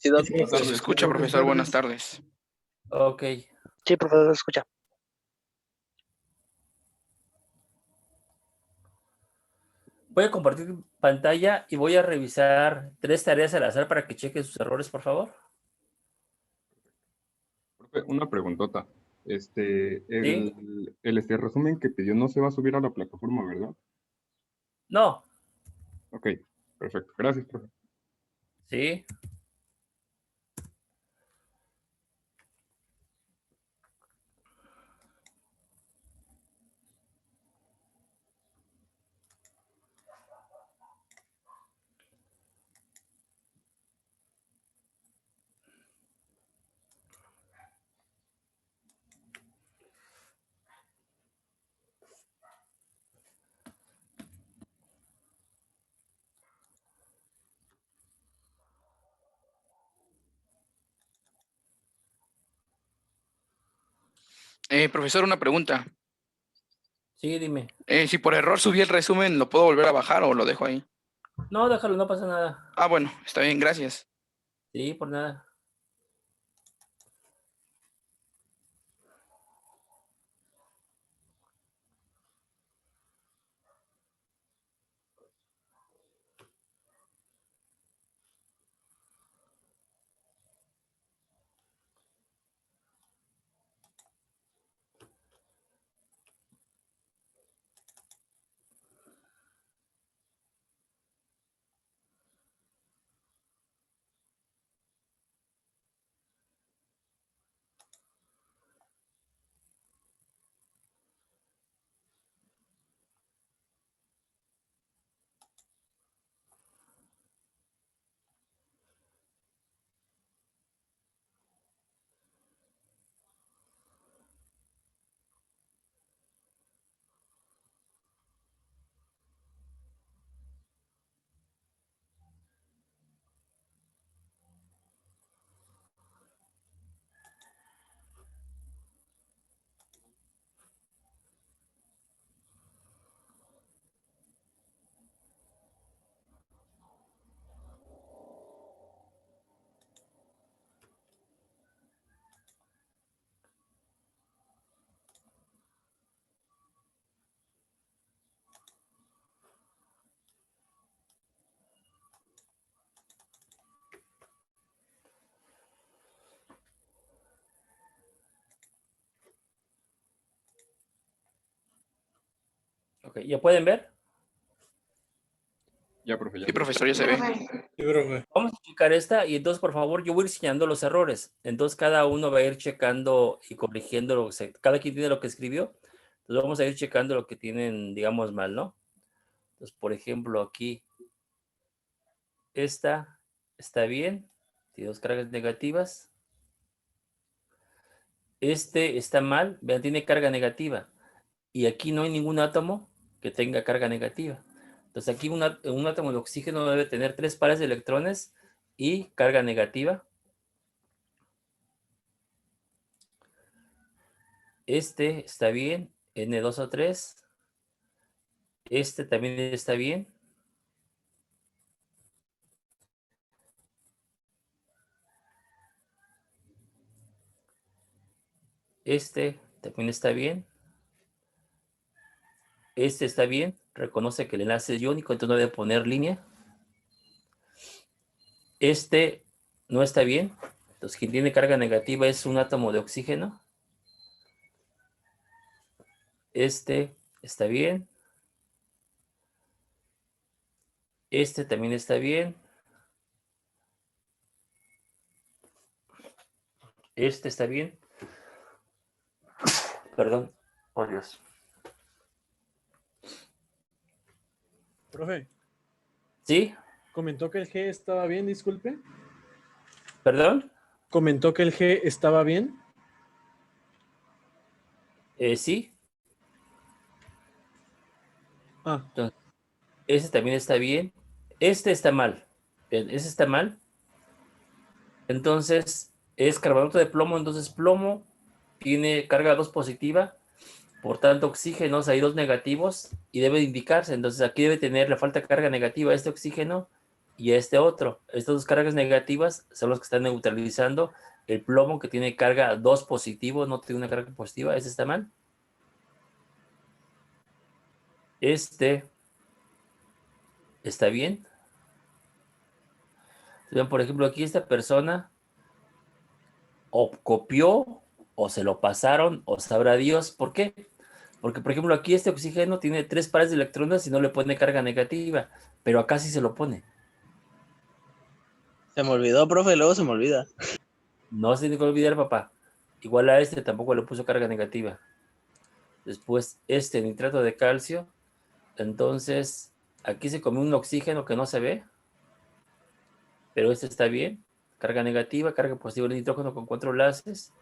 Sí, Sí, Buenas se tardes. escucha, profesor. Buenas tardes. Ok. Sí, profesor, escucha. Voy a compartir pantalla y voy a revisar 3 tareas al azar para que chequen sus errores, por favor. Profe, una preguntota. ¿Sí? El resumen que pidió no se va a subir a la plataforma, ¿verdad? No. Ok, perfecto. Gracias, profe. Sí. Profesor, una pregunta. Sí, dime. Si por error subí el resumen, ¿lo puedo volver a bajar o lo dejo ahí? No, déjalo, no pasa nada. Ah, bueno, está bien, gracias. Sí, por nada. Ok, ¿ya pueden ver? Ya, profe, ya. Sí, profesor, ya se ve. Sí, profe. Vamos a checar esta y entonces, por favor, yo voy a ir señalando los errores. Entonces, cada uno va a ir checando y corrigiendo lo que cada quien tiene lo que escribió. Entonces, vamos a ir checando lo que tienen, digamos, mal, ¿no? Entonces, por ejemplo, aquí, esta está bien. Tiene 2 cargas negativas. Este está mal, vean, tiene carga negativa. Y aquí no hay ningún átomo que tenga carga negativa. Entonces, aquí un átomo de oxígeno debe tener 3 pares de electrones y carga negativa. Este está bien, N2O3. Este también está bien. Este también está bien. Este está bien. Reconoce que el enlace es iónico, entonces no debe poner línea. Este no está bien. Entonces, quien tiene carga negativa es un átomo de oxígeno. Este está bien. Este también está bien. Este está bien. Perdón. Oh, Dios. Profe, ¿Sí? comentó que el G estaba bien, disculpe. ¿Perdón? Comentó que el G estaba bien. Sí. Ah, Entonces, ese también está bien. Este está mal. Bien, ese está mal. Entonces, es carbonato de plomo. Entonces, plomo tiene carga 2 positiva. Por tanto, oxígenos hay 2 negativos y debe indicarse. Entonces, aquí debe tener la falta de carga negativa este oxígeno y este otro. Estas dos cargas negativas son los que están neutralizando el plomo que tiene carga 2 positivo, no tiene una carga positiva. Ese está mal. Este está bien. Vean, por ejemplo, aquí esta persona o copió o se lo pasaron o sabrá Dios. ¿Por qué? Porque, por ejemplo, aquí este oxígeno tiene 3 pares de electrones y no le pone carga negativa, pero acá sí se lo pone. Se me olvidó, profe, luego se me olvida. No se tiene que olvidar, papá. Igual a este tampoco le puso carga negativa. Después este nitrato de calcio. Entonces, aquí se comió un oxígeno que no se ve, pero este está bien. Carga negativa, carga positiva de nitrógeno con 4 enlaces.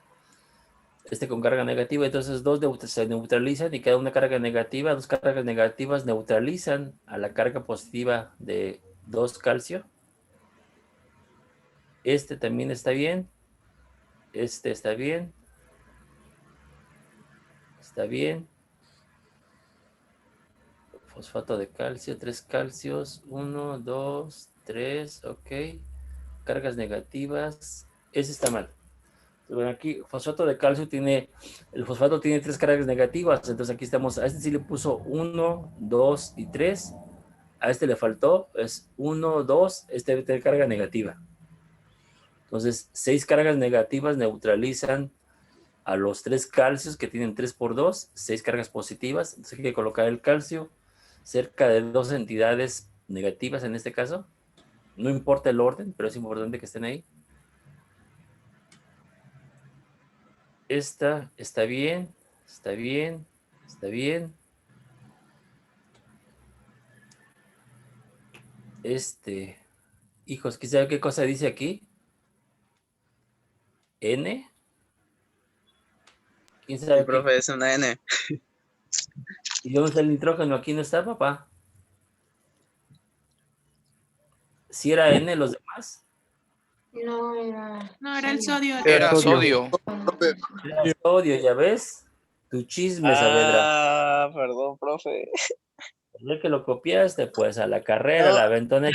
Este con carga negativa, entonces dos se neutralizan y queda una carga negativa. 2 cargas negativas neutralizan a la carga positiva de 2 calcio. Este también está bien. Este está bien. Está bien. Fosfato de calcio, 3 calcios. 1, 2, 3, ok. Cargas negativas. Ese está mal. Bueno, aquí fosfato de calcio el fosfato tiene 3 cargas negativas, entonces aquí estamos, a este sí le puso 1, 2 y 3, a este le faltó, es 1, 2, este debe tener carga negativa. Entonces, 6 cargas negativas neutralizan a los 3 calcios que tienen 3 por 2, 6 cargas positivas, entonces hay que colocar el calcio cerca de 2 entidades negativas en este caso, no importa el orden, pero es importante que estén ahí. Esta está bien, está bien, está bien. Hijos, ¿quién sabe qué cosa dice aquí? ¿N? ¿Quién Sí, sabe qué? profe, es una N. ¿Y dónde está el nitrógeno? Aquí no está, papá. ¿Si era N los demás? No, era el sodio. Era sodio. sodio. Era sodio, ¿ya ves? Tu chisme, Saavedra. Ah, perdón, profe. El que lo copiaste, pues a la carrera, No. la aventona.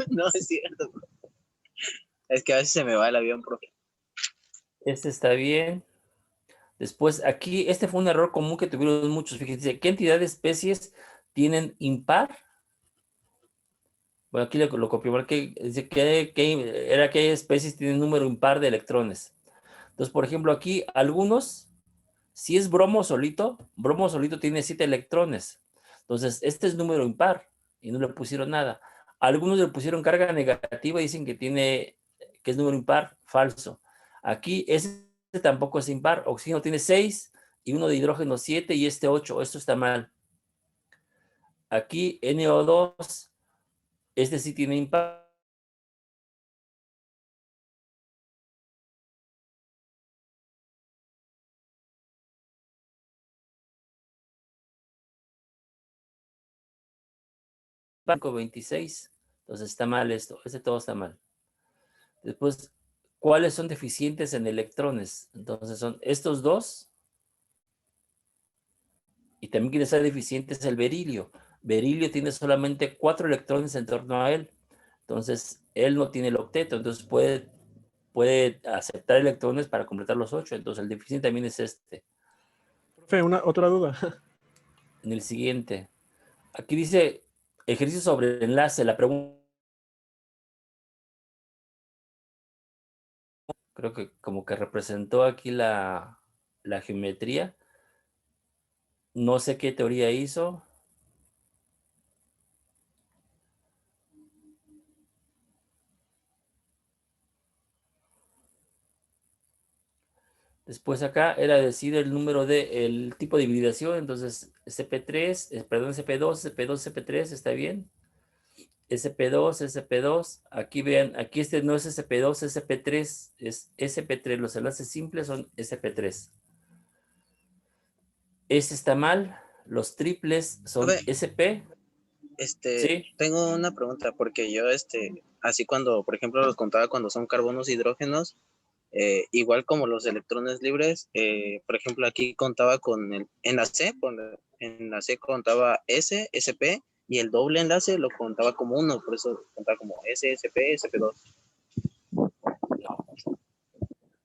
No es cierto, profe. Es que a veces se me va el avión, profe. Este está bien. Después, aquí, este fue un error común que tuvieron muchos. Fíjense, ¿qué entidad de especies tienen impar? Bueno, aquí lo copié porque dice que especies tienen número impar de electrones. Entonces, por ejemplo, aquí algunos, si es bromo solito tiene 7 electrones. Entonces, este es número impar y no le pusieron nada. Algunos le pusieron carga negativa y dicen que es número impar, falso. Aquí este tampoco es impar. Oxígeno tiene 6 y uno de hidrógeno 7 y este 8. Esto está mal. Aquí NO2, este sí tiene impar. Banco 26. Entonces está mal esto. Este todo está mal. Después, ¿cuáles son deficientes en electrones? Entonces son estos dos. Y también quien está deficiente es el berilio. Berilio tiene solamente 4 electrones en torno a él. Entonces, él no tiene el octeto. Entonces puede aceptar electrones para completar los 8. Entonces, el deficiente también es este. Profe, otra duda. En el siguiente. Aquí dice ejercicio sobre enlace. La pregunta, creo que como que representó aquí la geometría. No sé qué teoría hizo. Después acá era decir el número el tipo de hibridación. Entonces SP3, perdón, SP2, SP2, SP3, ¿está bien? SP2, SP2. Aquí vean, aquí este no es SP2, SP3, es SP3. Los enlaces simples son SP3. Este está mal. Los triples son Profe, SP. Sí. tengo una pregunta, porque yo, así cuando, por ejemplo, los contaba cuando son carbonos hidrógenos, igual como los electrones libres, por ejemplo, aquí contaba en la C contaba S, SP y el doble enlace lo contaba como uno, por eso contaba como SSP, SP2.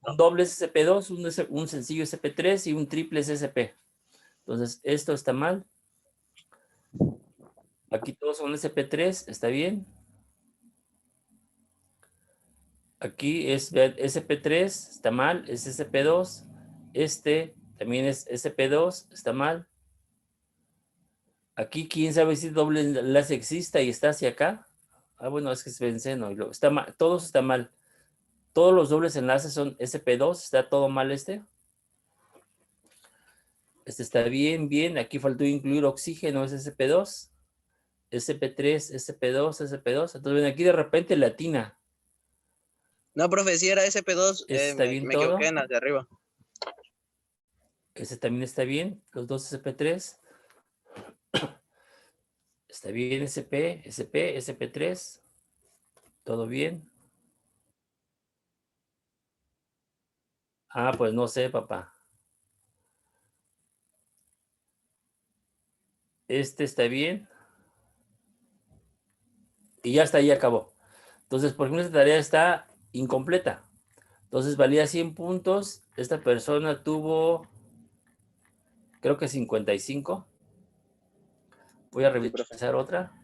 Un doble es SP2, un sencillo SP3 y un triple es SP. Entonces, esto está mal. Aquí todos son SP3, está bien. Aquí es SP3, está mal, es SP2. Este también es SP2, está mal. Aquí, quién sabe si doble enlace exista y está hacia acá. Ah, bueno, es que es benceno. Está mal, todos está mal. Todos los dobles enlaces son SP2, está todo mal este. Este está bien, bien. Aquí faltó incluir oxígeno, es SP2. SP3, SP2, SP2. Entonces, ven, aquí de repente latina. No, profe, si era SP2, Este está bien me equivoqué todo. en las de arriba. Este también está bien. Los dos SP3. Está bien, SP, SP, SP3. Todo bien. Ah, pues no sé, papá. Este está bien. Y ya está, ahí acabó. Entonces, por ejemplo, esta tarea está incompleta. Entonces, valía 100 puntos. Esta persona tuvo, creo que 55. Voy a Sí, profe. revisar otra.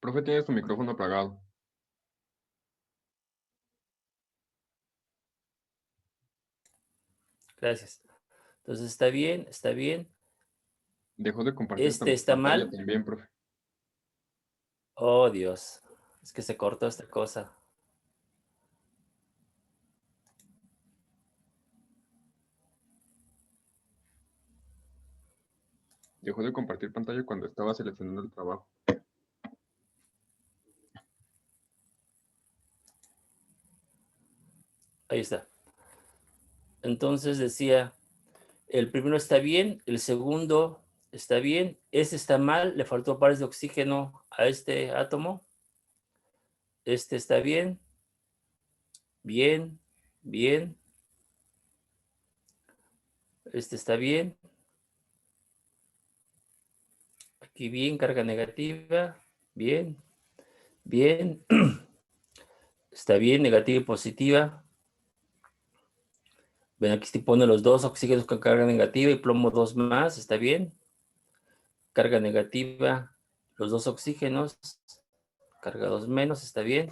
Profe, tiene su micrófono apagado. Gracias. Entonces, está bien, está bien. Dejó de compartir Este está pantalla mal. también, profe. Oh, Dios. Es que se cortó esta cosa. Dejó de compartir pantalla cuando estaba seleccionando el trabajo. Ahí está. Entonces decía, el primero está bien, el segundo está bien, ese está mal, le faltó pares de oxígeno a este átomo. Este está bien, bien, bien. Este está bien. Aquí bien, carga negativa. Bien, bien. Está bien, negativa y positiva. Ven, aquí se pone los dos oxígenos con carga negativa y plomo 2 más. Está bien. Carga negativa, los dos oxígenos. Carga 2 menos, está bien.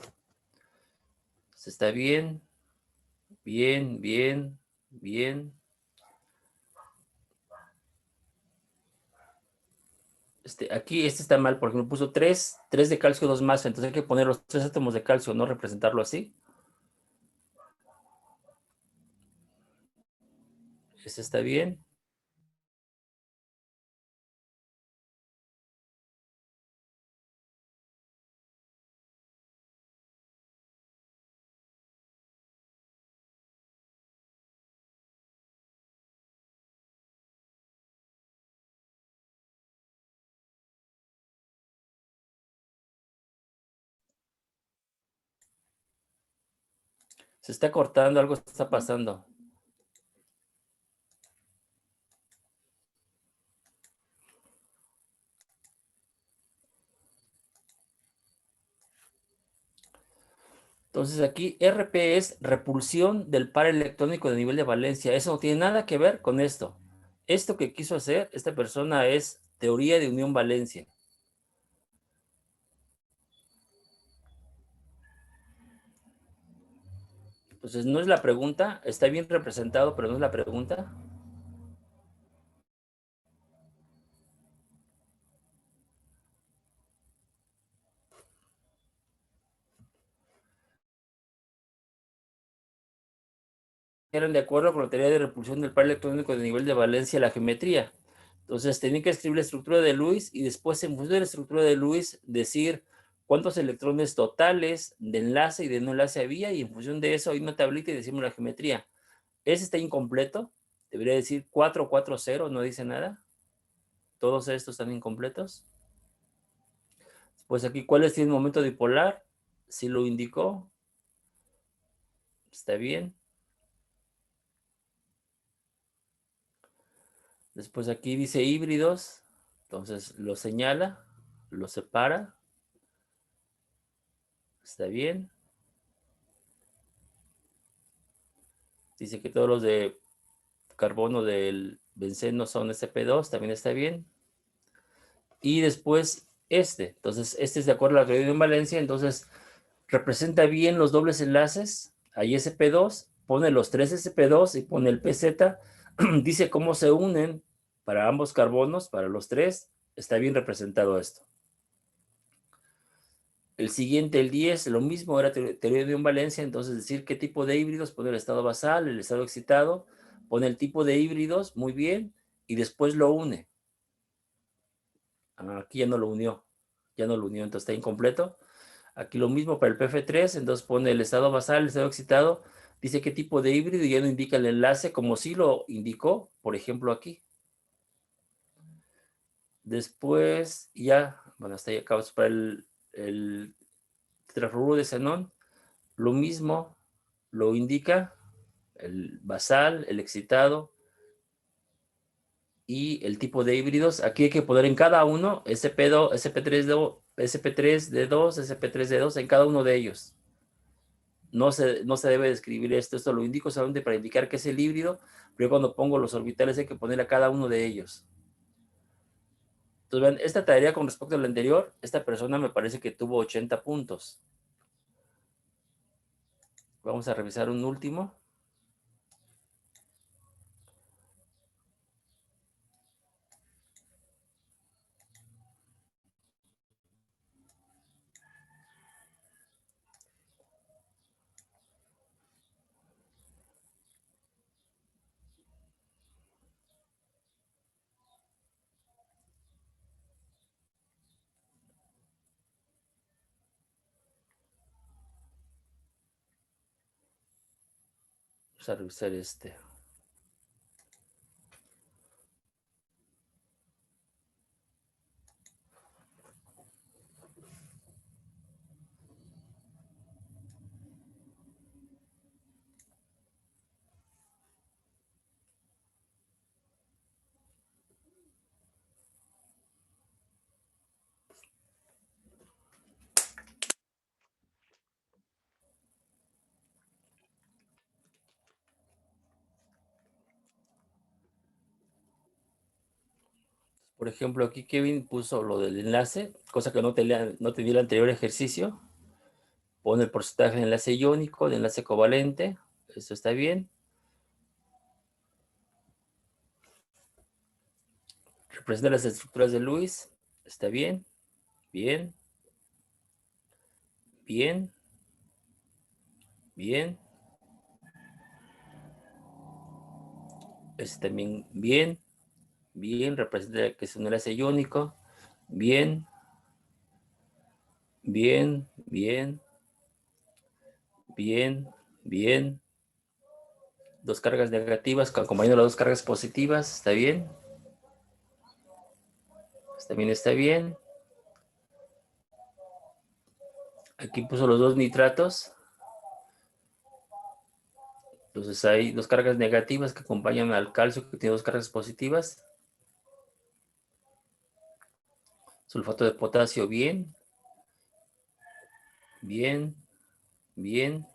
Está bien. Bien, bien, bien. Aquí este está mal, porque me puso 3 de calcio, 2 más, entonces hay que poner los 3 átomos de calcio, no representarlo así. Este está bien. Se está cortando, algo está pasando. Entonces aquí RP es repulsión del par electrónico de nivel de valencia. Eso no tiene nada que ver con esto. Esto que quiso hacer esta persona es teoría de unión valencia. Entonces no es la pregunta. Está bien representado, pero no es la pregunta. Eran de acuerdo con la teoría de repulsión del par electrónico de nivel de valencia a la geometría. Entonces, tenían que escribir la estructura de Lewis y después, en función de la estructura de Lewis, decir cuántos electrones totales de enlace y de no enlace había, y en función de eso hay una tablita y decimos la geometría. Ese está incompleto. Debería decir 440, no dice nada. Todos estos están incompletos. Pues aquí, ¿cuáles tienen momento dipolar? Si lo indicó, está bien. Después aquí dice híbridos, entonces lo señala, lo separa, está bien. Dice que todos los de carbono del benceno son sp2, también está bien. Y después entonces este es de acuerdo a la teoría de invalencia, entonces representa bien los dobles enlaces, ahí sp2, pone los 3 sp2 y pone el pz, dice cómo se unen para ambos carbonos, para los 3, está bien representado esto. El siguiente, el 10, lo mismo, era teoría de invalencia, entonces decir qué tipo de híbridos, pone el estado basal, el estado excitado, pone el tipo de híbridos, muy bien, y después lo une. Aquí ya no lo unió, entonces está incompleto. Aquí lo mismo para el PF3, entonces pone el estado basal, el estado excitado, dice qué tipo de híbrido y ya no indica el enlace, como si lo indicó, por ejemplo, aquí. Después ya, bueno, hasta ahí acabamos para el tetrafluoruro de xenón, lo mismo lo indica el basal, el excitado y el tipo de híbridos. Aquí hay que poner en cada uno SP2, SP3D2, SP3D2, SP3D2 en cada uno de ellos. No se debe describir esto lo indico solamente para indicar que es el híbrido, pero cuando pongo los orbitales hay que poner a cada uno de ellos. Entonces, vean, esta tarea con respecto a la anterior, esta persona me parece que tuvo 80 puntos. Vamos a revisar un último. Vamos a revisar este. Por ejemplo, aquí Kevin puso lo del enlace, cosa que no tenía el anterior ejercicio. Pone el porcentaje de enlace iónico, de enlace covalente. Eso está bien. Representa las estructuras de Lewis. Está bien. Bien. Bien. Bien. Este también bien. Bien. Representa que es un enlace iónico. Bien. Bien. Bien. Bien. Bien. Dos cargas negativas acompañando las dos cargas positivas. Está bien. También está bien. Aquí puso los dos nitratos. Entonces hay dos cargas negativas que acompañan al calcio que tiene dos cargas positivas. Sulfato de potasio, bien. Bien. Bien.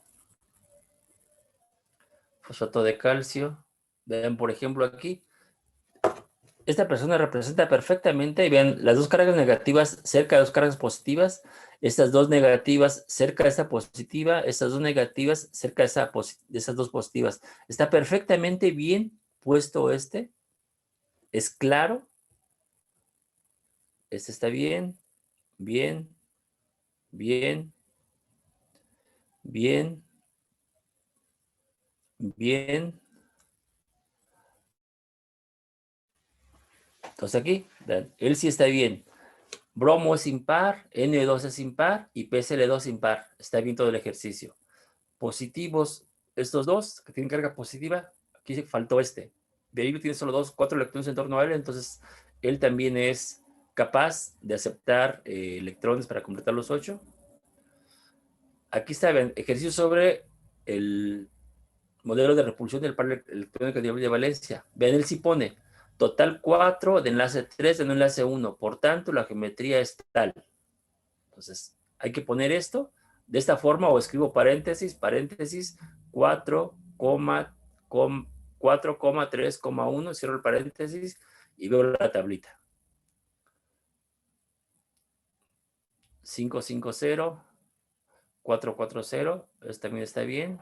Fosfato de calcio. Vean, por ejemplo, aquí. Esta persona representa perfectamente, vean, las dos cargas negativas cerca de dos cargas positivas, estas dos negativas cerca de esta positiva, estas dos negativas cerca de, de esas dos positivas. Está perfectamente bien puesto este. Es claro. Este está bien, bien, bien, bien, bien. Entonces aquí, vean, él sí está bien. Bromo es impar, N2 es impar y PSL2 impar. Está bien todo el ejercicio. Positivos, estos dos que tienen carga positiva, aquí faltó este. Berilio tiene solo 4 electrones en torno a él, entonces él también es capaz de aceptar electrones para completar los 8. Aquí está, ven, ejercicio sobre el modelo de repulsión del par electrónico de valencia. Vean, él sí pone total 4 de enlace 3 de no enlace 1. Por tanto, la geometría es tal. Entonces, hay que poner esto de esta forma o escribo paréntesis, paréntesis, 4,3,1, cierro el paréntesis y veo la tablita. 550, 440, esto también está bien.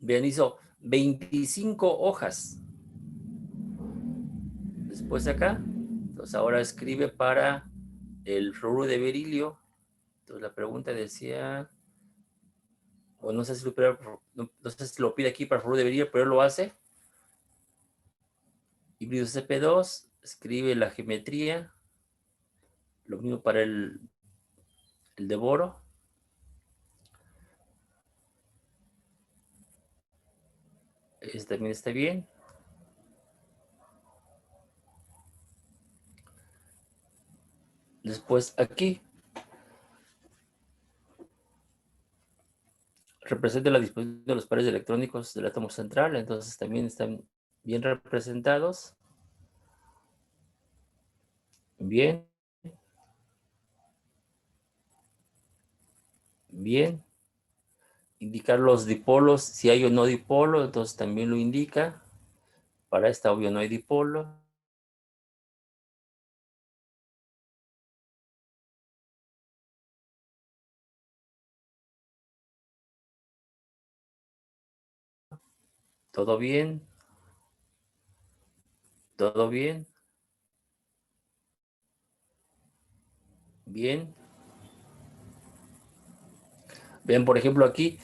Bien, hizo 25 hojas. Después de acá, entonces ahora escribe para el fluoruro de berilio. Entonces la pregunta decía, o no sé si lo pide aquí para el fluoruro de berilio, pero él lo hace. Híbrido CP2, escribe la geometría. Lo mismo para el de boro. Este también está bien. Después aquí representa la disposición de los pares electrónicos del átomo central, entonces también están bien representados. Bien. Bien. Indicar los dipolos, si hay o no dipolo, entonces también lo indica. Para esta obvio no hay dipolo. Todo bien. Todo bien. Bien. Ven, por ejemplo, aquí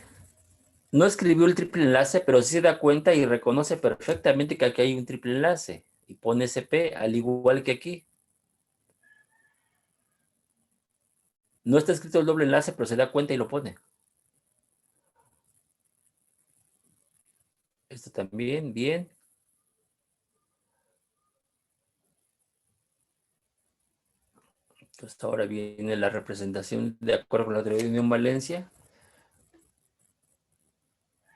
no escribió el triple enlace, pero sí se da cuenta y reconoce perfectamente que aquí hay un triple enlace. Y pone SP, al igual que aquí. No está escrito el doble enlace, pero se da cuenta y lo pone. Esto también, bien. Entonces ahora viene la representación de acuerdo con la teoría de unión-valencia.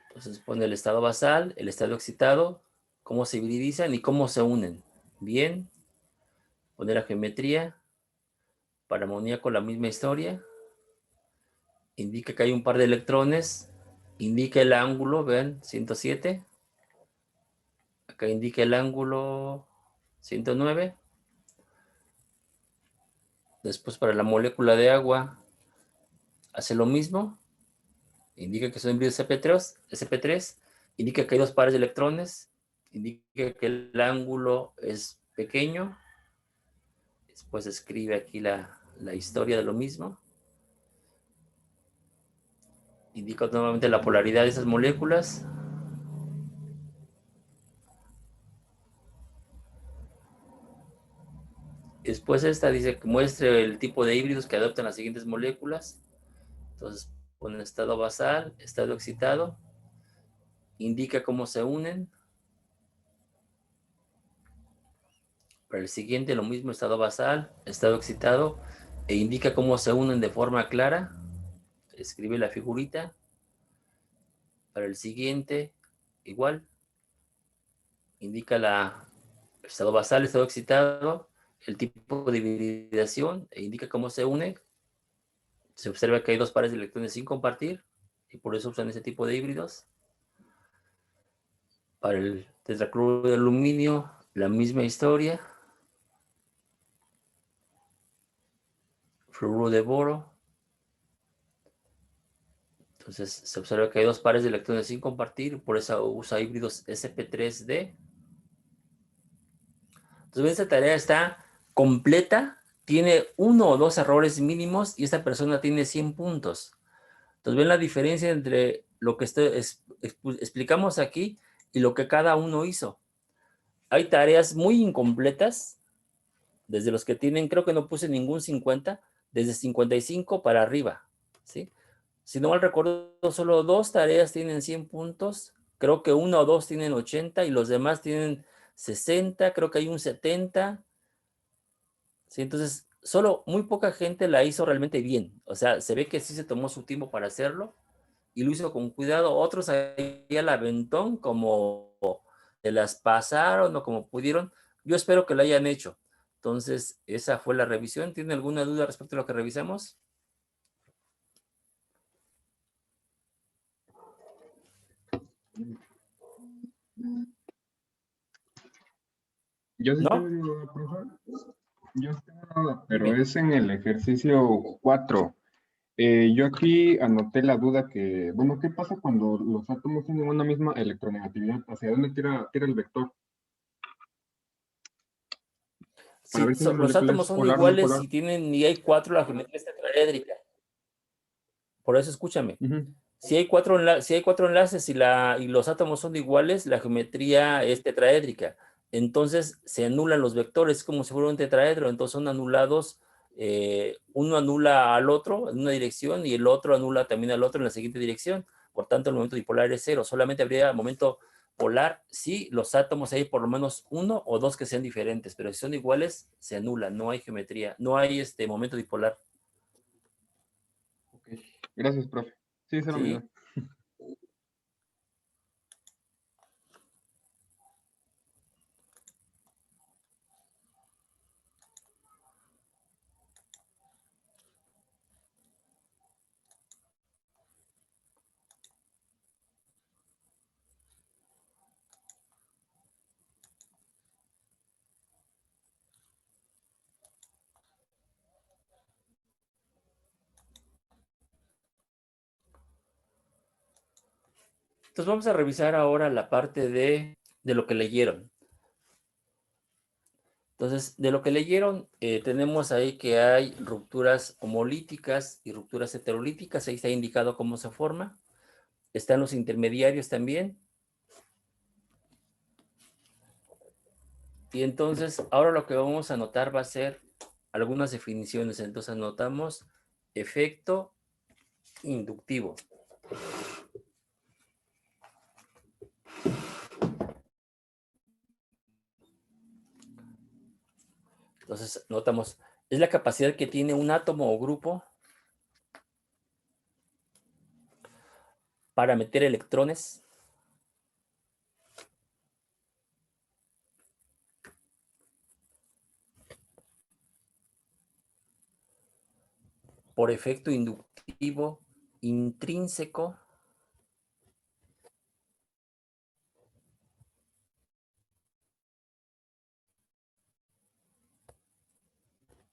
Entonces pone el estado basal, el estado excitado, cómo se hibridizan y cómo se unen. Bien. Poner la geometría. Para amoníaco la misma historia. Indica que hay un par de electrones. Indica el ángulo, vean, 107. Acá indica el ángulo 109. Después para la molécula de agua hace lo mismo. Indica que son híbridos SP3. Indica que hay dos pares de electrones. Indica que el ángulo es pequeño. Después escribe aquí la historia de lo mismo. Indica nuevamente la polaridad de esas moléculas. Después esta dice que muestre el tipo de híbridos que adoptan las siguientes moléculas. Entonces pone estado basal, estado excitado. Indica cómo se unen. Para el siguiente lo mismo, estado basal, estado excitado. E indica cómo se unen de forma clara. Escribe la figurita. Para el siguiente, igual. Indica estado basal, estado excitado. el tipo de hibridación e indica cómo se une. Se observa que hay 2 pares de electrones sin compartir y por eso usan ese tipo de híbridos. Para el tetracloruro de aluminio, la misma historia. Fluoruro de boro. Entonces se observa que hay 2 pares de electrones sin compartir, por eso usa híbridos sp3d. Entonces esta tarea está completa, tiene 1 o 2 errores mínimos y esta persona tiene 100 puntos. Entonces ven la diferencia entre lo que explicamos aquí y lo que cada uno hizo. Hay tareas muy incompletas, desde los que tienen, creo que no puse ningún 50, desde 55 para arriba, ¿sí? Si no mal recuerdo, solo 2 tareas tienen 100 puntos, creo que 1 o 2 tienen 80 y los demás tienen 60, creo que hay un 70, ¿sí? Entonces, solo muy poca gente la hizo realmente bien, o sea, se ve que sí se tomó su tiempo para hacerlo y lo hizo con cuidado. Otros ahí al aventón, como se las pasaron o como pudieron. Yo espero que lo hayan hecho. Entonces, esa fue la revisión. ¿Tiene alguna duda respecto a lo que revisamos? Yo sí ¿No? tengo duda, profe. Yo sí tengo una duda, pero Dime. es en el ejercicio 4. Yo aquí anoté la duda que, bueno, ¿qué pasa cuando los átomos tienen una misma electronegatividad? ¿Hacia dónde tira el vector? Para Sí, ver si una los molécula es átomos son polar o no iguales polar. y tienen, y hay 4, la geometría es tetraédrica. Por eso escúchame. Ujú. Si hay 4 enlaces y los átomos son iguales, la geometría es tetraédrica. Entonces se anulan los vectores como si fuera un tetraedro. Entonces son anulados, uno anula al otro en una dirección y el otro anula también al otro en la siguiente dirección. Por tanto, el momento dipolar es 0. Solamente habría momento polar si los átomos hay por lo menos 1 o 2 que sean diferentes. Pero si son iguales, se anulan. No hay geometría. No hay momento dipolar. Ok. Gracias, profe. Sí, esa era mi ¿Sí? duda. Entonces vamos a revisar ahora la parte de lo que leyeron. Entonces, de lo que leyeron, tenemos ahí que hay rupturas homolíticas y rupturas heterolíticas. Ahí está indicado cómo se forma. Están los intermediarios también. Y entonces, ahora lo que vamos a anotar va a ser algunas definiciones. Entonces, anotamos efecto inductivo. Entonces, notamos, es la capacidad que tiene un átomo o grupo para meter electrones por efecto inductivo intrínseco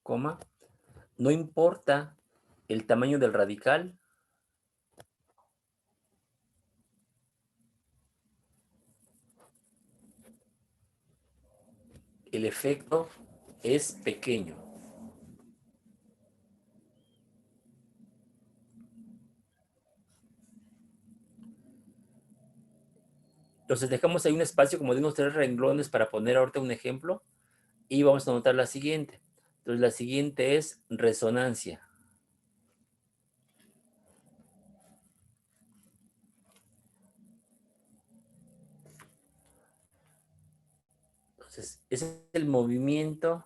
coma, no importa el tamaño del radical, el efecto es pequeño. Entonces dejamos ahí un espacio como de unos 3 renglones para poner ahorita un ejemplo y vamos a anotar la siguiente. Entonces la siguiente es resonancia. Entonces es el movimiento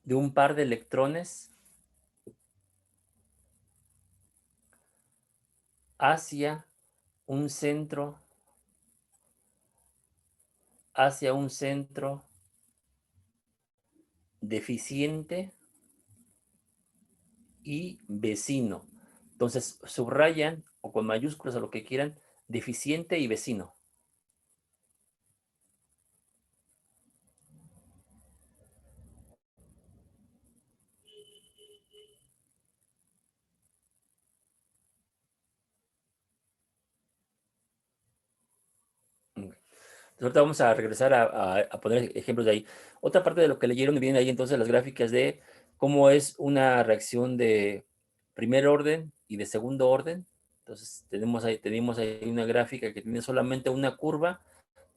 de un par de electrones hacia un centro, deficiente y vecino. Entonces, subrayan o con mayúsculas o lo que quieran, deficiente y vecino. Ahorita vamos a regresar a poner ejemplos de ahí. Otra parte de lo que leyeron, vienen ahí entonces las gráficas de cómo es una reacción de primer orden y de segundo orden. Entonces tenemos ahí una gráfica que tiene solamente una curva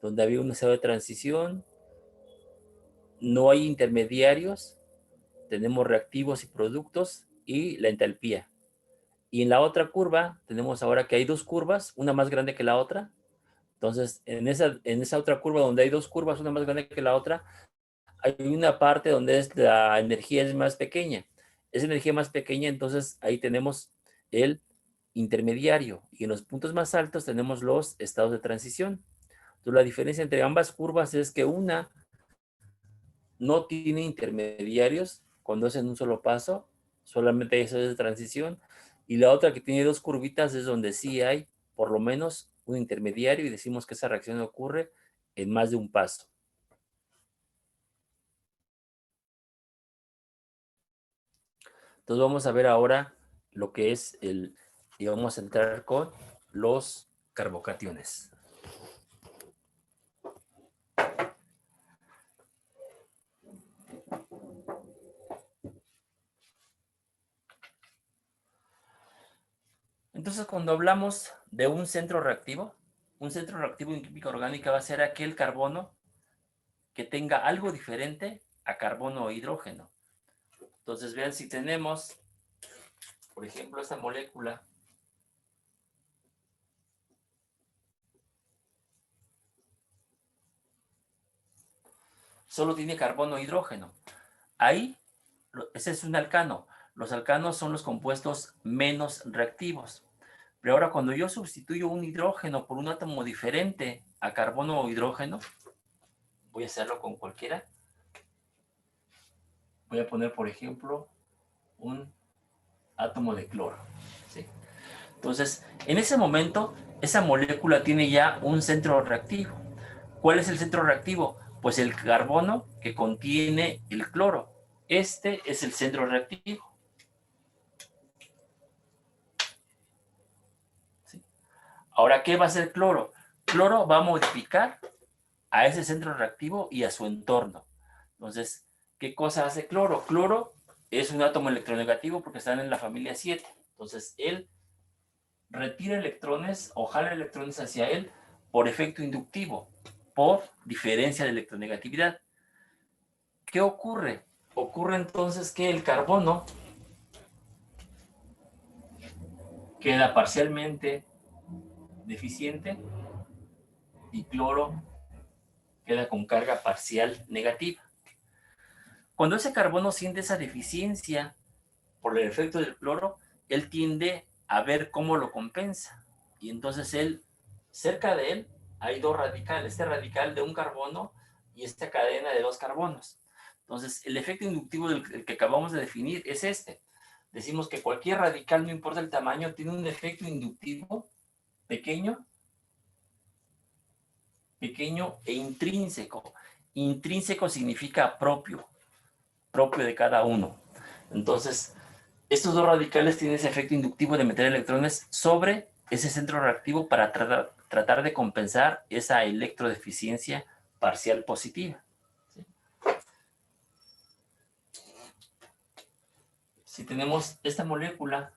donde había un estado de transición, no hay intermediarios, tenemos reactivos y productos y la entalpía. Y en la otra curva tenemos ahora que hay dos curvas, una más grande que la otra. Entonces, en esa otra curva donde hay dos curvas, una más grande que la otra, hay una parte donde la energía es más pequeña. Esa energía más pequeña, entonces ahí tenemos el intermediario. Y en los puntos más altos tenemos los estados de transición. Entonces, la diferencia entre ambas curvas es que una no tiene intermediarios cuando es en un solo paso, solamente hay estados de transición. Y la otra que tiene dos curvitas es donde sí hay por lo menos un intermediario y decimos que esa reacción ocurre en más de un paso. Entonces vamos a ver ahora lo que es y vamos a entrar con los carbocationes. Entonces cuando hablamos de un centro reactivo en química orgánica va a ser aquel carbono que tenga algo diferente a carbono o hidrógeno. Entonces vean si tenemos, por ejemplo, esta molécula solo tiene carbono e hidrógeno. Ahí, ese es un alcano. Los alcanos son los compuestos menos reactivos. Pero ahora cuando yo sustituyo un hidrógeno por un átomo diferente a carbono o hidrógeno, voy a hacerlo con cualquiera. Voy a poner, por ejemplo, un átomo de cloro. ¿Sí? Entonces, en ese momento, esa molécula tiene ya un centro reactivo. ¿Cuál es el centro reactivo? Pues el carbono que contiene el cloro. Este es el centro reactivo. ¿Sí? Ahora, ¿qué va a hacer cloro? Cloro va a modificar a ese centro reactivo y a su entorno. Entonces, ¿qué cosa hace cloro? Cloro es un átomo electronegativo porque están en la familia 7. Entonces, él retira electrones o jala electrones hacia él por efecto inductivo, por diferencia de electronegatividad. ¿Qué ocurre? Ocurre entonces que el carbono queda parcialmente deficiente y cloro queda con carga parcial negativa. Cuando ese carbono siente esa deficiencia por el efecto del cloro, él tiende a ver cómo lo compensa. Y entonces cerca de él, hay dos radicales, este radical de un carbono y esta cadena de dos carbonos. Entonces, el efecto inductivo del que acabamos de definir es este. Decimos que cualquier radical, no importa el tamaño, tiene un efecto inductivo pequeño e intrínseco. Intrínseco significa propio de cada uno. Entonces, estos dos radicales tienen ese efecto inductivo de meter electrones sobre ese centro reactivo para tratar de compensar esa electrodeficiencia parcial positiva. ¿Sí? Si tenemos esta molécula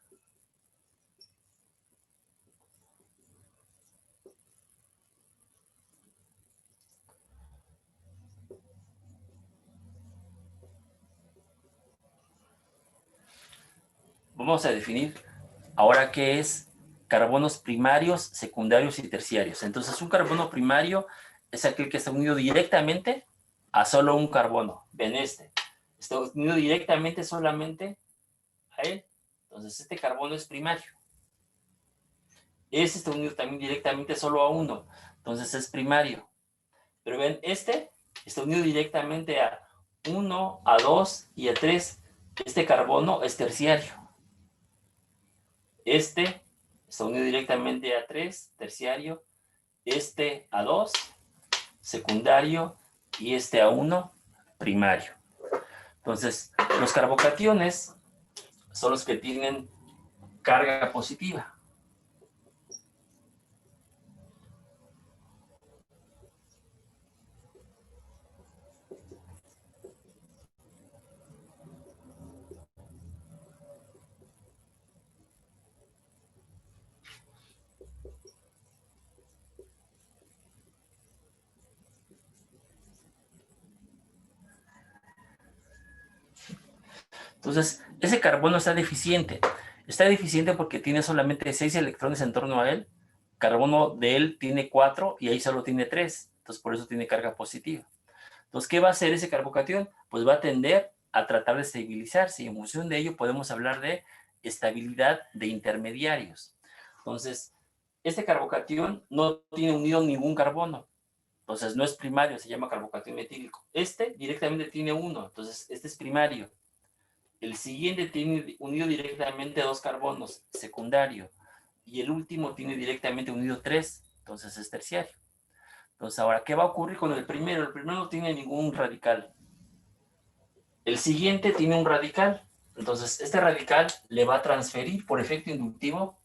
vamos a definir ahora qué es carbonos primarios, secundarios y terciarios. Entonces, un carbono primario es aquel que está unido directamente a solo un carbono. Ven este. Está unido directamente solamente a él. Entonces, este carbono es primario. Este está unido también directamente solo a uno. Entonces, es primario. Pero ven, este está unido directamente a A1, A2 y A3. Este carbono es terciario. Este está unido directamente a A3, terciario. Este A2, secundario. Y este A1, primario. Entonces, los carbocationes son los que tienen carga positiva. Entonces, ese carbono está deficiente. Está deficiente porque tiene solamente 6 electrones en torno a él. Carbono de él tiene 4 y ahí solo tiene 3. Entonces, por eso tiene carga positiva. Entonces, ¿qué va a hacer ese carbocatión? Pues va a tender a tratar de estabilizarse. Y en función de ello podemos hablar de estabilidad de intermediarios. Entonces, este carbocatión no tiene unido ningún carbono. Entonces, no es primario, se llama carbocatión metílico. Este directamente tiene 1. Entonces, este es primario. El siguiente tiene unido directamente 2 carbonos, secundario. Y el último tiene directamente unido 3, entonces es terciario. Entonces ahora, ¿qué va a ocurrir con el primero? El primero no tiene ningún radical. El siguiente tiene un radical. Entonces este radical le va a transferir por efecto inductivo,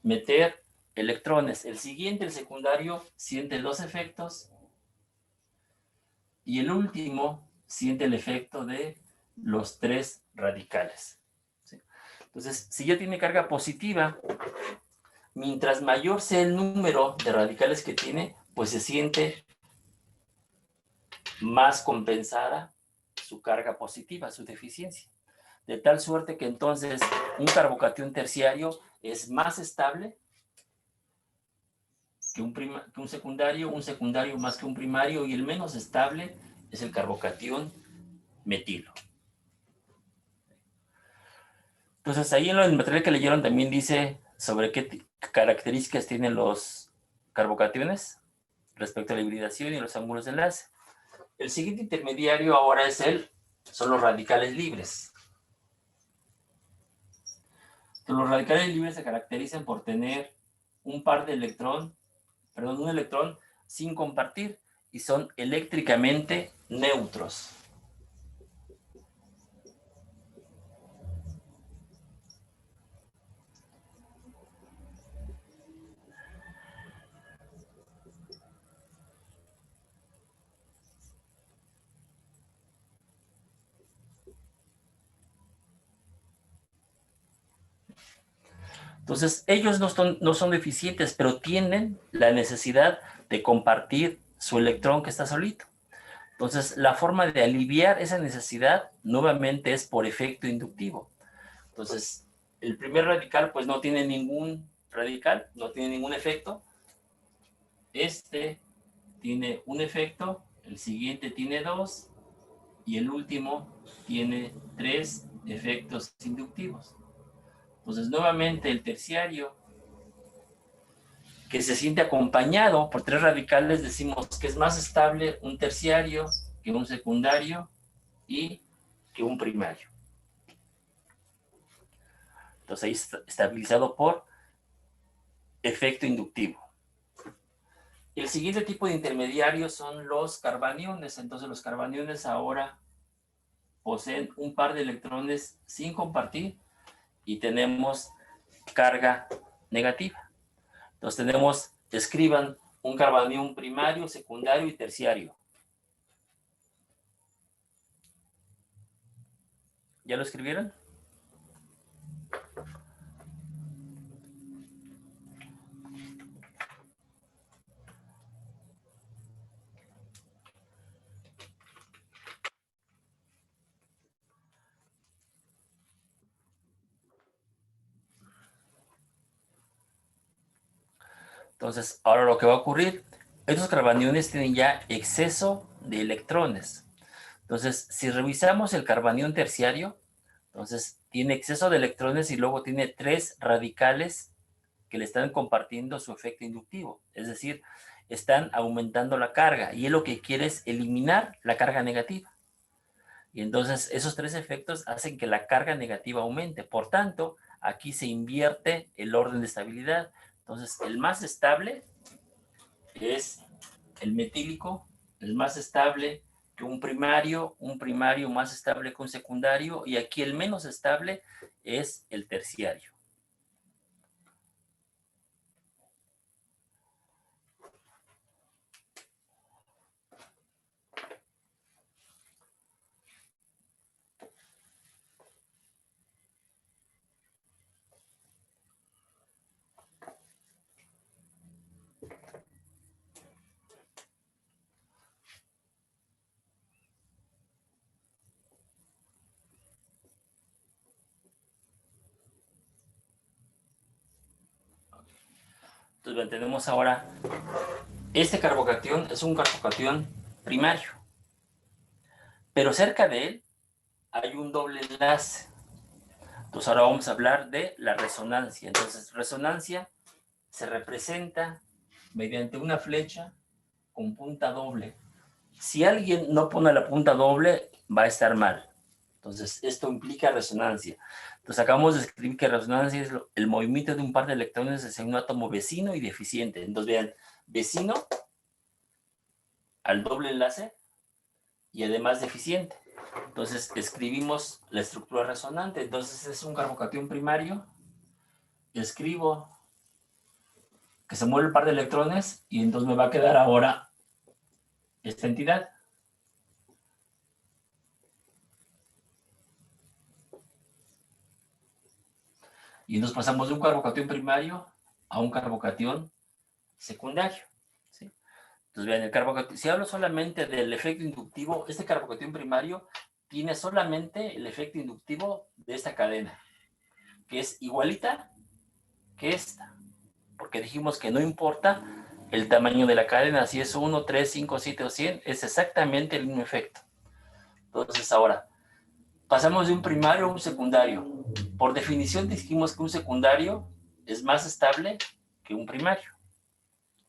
meter electrones. El siguiente, el secundario, siente 2 efectos. Y el último siente el efecto de los 3 radicales. ¿Sí? Entonces, si ya tiene carga positiva, mientras mayor sea el número de radicales que tiene, pues se siente más compensada su carga positiva, su deficiencia. De tal suerte que entonces un carbocatión terciario es más estable que un secundario más que un primario, y el menos estable es el carbocatión metilo. Entonces, ahí en el material que leyeron también dice sobre qué características tienen los carbocationes respecto a la hibridación y los ángulos de enlace. El siguiente intermediario ahora son los radicales libres. Entonces, los radicales libres se caracterizan por tener un electrón sin compartir, y son eléctricamente neutros. Entonces, ellos no son deficientes, pero tienen la necesidad de compartir su electrón que está solito. Entonces, la forma de aliviar esa necesidad nuevamente es por efecto inductivo. Entonces, el primer radical pues no tiene ningún radical, no tiene ningún efecto. Este tiene un efecto, el siguiente tiene 2 y el último tiene 3 efectos inductivos. Entonces, nuevamente el terciario, que se siente acompañado por 3 radicales, decimos que es más estable un terciario que un secundario y que un primario. Entonces ahí está estabilizado por efecto inductivo. El siguiente tipo de intermediarios son los carbaniones. Entonces los carbaniones ahora poseen un par de electrones sin compartir y tenemos carga negativa. Entonces escriban un carbanión primario, secundario y terciario. ¿Ya lo escribieron? Entonces, ahora lo que va a ocurrir, estos carbaniones tienen ya exceso de electrones. Entonces, si revisamos el carbanión terciario, entonces tiene exceso de electrones y luego tiene 3 radicales que le están compartiendo su efecto inductivo. Es decir, están aumentando la carga y él lo que quiere es eliminar la carga negativa. Y entonces esos tres efectos hacen que la carga negativa aumente. Por tanto, aquí se invierte el orden de estabilidad. Entonces, el más estable es el metílico, el más estable que un primario más estable que un secundario, y aquí el menos estable es el terciario. Entonces, bien, tenemos ahora, este carbocatión es un carbocatión primario, pero cerca de él hay un doble enlace. Entonces ahora vamos a hablar de la resonancia. Entonces, resonancia se representa mediante una flecha con punta doble. Si alguien no pone la punta doble, va a estar mal. Entonces, esto implica resonancia. Entonces, acabamos de escribir que resonancia es el movimiento de un par de electrones hacia un átomo vecino y deficiente. Entonces, vean, vecino al doble enlace y además deficiente. Entonces, escribimos la estructura resonante. Entonces, es un carbocatión primario. Escribo que se mueve el par de electrones y entonces me va a quedar ahora esta entidad. Y nos pasamos de un carbocatión primario a un carbocatión secundario. ¿Sí? Entonces, vean, el carbocatión, si hablo solamente del efecto inductivo, este carbocatión primario tiene solamente el efecto inductivo de esta cadena, que es igualita que esta, porque dijimos que no importa el tamaño de la cadena, si es 1, 3, 5, 7 o 100, es exactamente el mismo efecto. Entonces, ahora, pasamos de un primario a un secundario. Por definición dijimos que un secundario es más estable que un primario,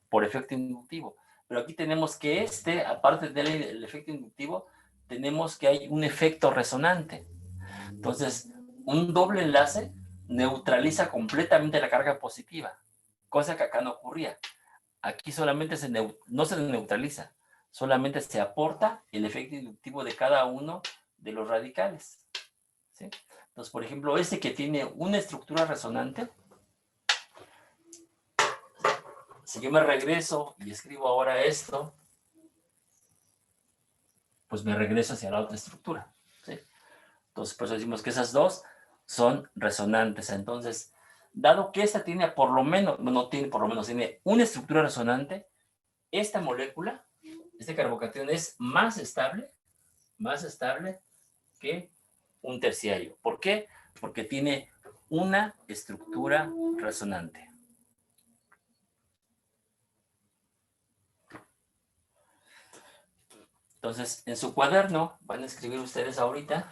por efecto inductivo. Pero aquí tenemos que aparte del efecto inductivo, tenemos que hay un efecto resonante. Entonces, un doble enlace neutraliza completamente la carga positiva, cosa que acá no ocurría. Aquí solamente no se neutraliza, solamente se aporta el efecto inductivo de cada uno de los radicales. ¿Sí? Entonces, por ejemplo, que tiene una estructura resonante, si yo me regreso y escribo ahora esto, pues me regreso hacia la otra estructura. ¿Sí? Entonces, por eso decimos que esas dos son resonantes. Entonces, dado que esta tiene por lo menos, no tiene por lo menos, tiene una estructura resonante, esta molécula, este carbocatión es más estable que un terciario. ¿Por qué? Porque tiene una estructura resonante. Entonces, en su cuaderno van a escribir ustedes ahorita.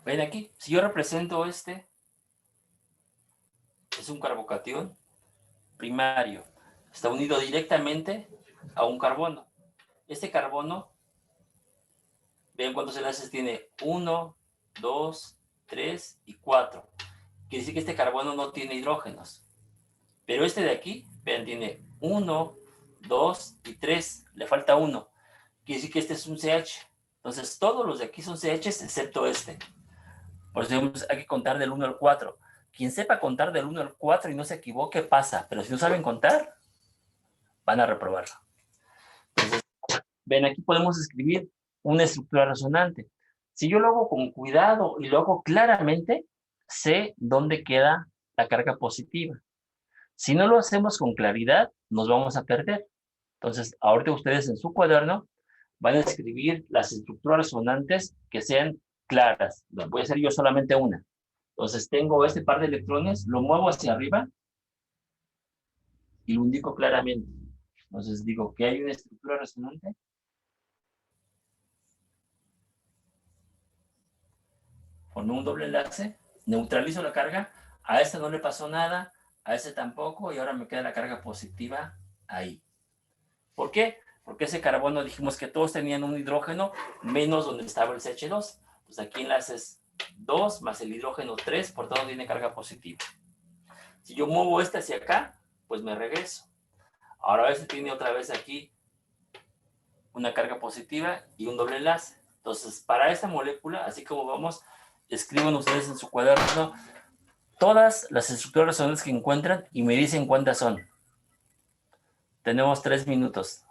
Ven aquí, si yo represento es un carbocatión primario. Está unido directamente a un carbono. Este carbono, vean cuántos enlaces tiene. 1, 2, 3 y 4. Quiere decir que este carbono no tiene hidrógenos. Pero este de aquí, vean, tiene 1, 2 y 3. Le falta 1. Quiere decir que este es un CH. Entonces, todos los de aquí son CHs excepto este. Por eso hay que contar del 1 al 4. Quien sepa contar del 1 al 4 y no se equivoque, pasa. Pero si no saben contar, van a reprobarlo. Entonces, ven, aquí podemos escribir una estructura resonante. Si yo lo hago con cuidado y lo hago claramente, sé dónde queda la carga positiva. Si no lo hacemos con claridad, nos vamos a perder. Entonces, ahorita ustedes en su cuaderno van a escribir las estructuras resonantes que sean claras. Voy a hacer yo solamente una. Entonces tengo este par de electrones, lo muevo hacia arriba y lo indico claramente. Entonces digo que hay una estructura resonante. Con un doble enlace, neutralizo la carga. A este no le pasó nada, a este tampoco, y ahora me queda la carga positiva ahí. ¿Por qué? Porque ese carbono dijimos que todos tenían un hidrógeno menos donde estaba el CH2. Pues aquí enlaces 2 más el hidrógeno 3, por tanto tiene carga positiva. Si yo muevo este hacia acá, pues me regreso. Ahora este tiene otra vez aquí una carga positiva y un doble enlace. Entonces, para esta molécula, así como vamos, escriban ustedes en su cuaderno todas las estructuras resonantes que encuentran y me dicen cuántas son. Tenemos 3 minutos.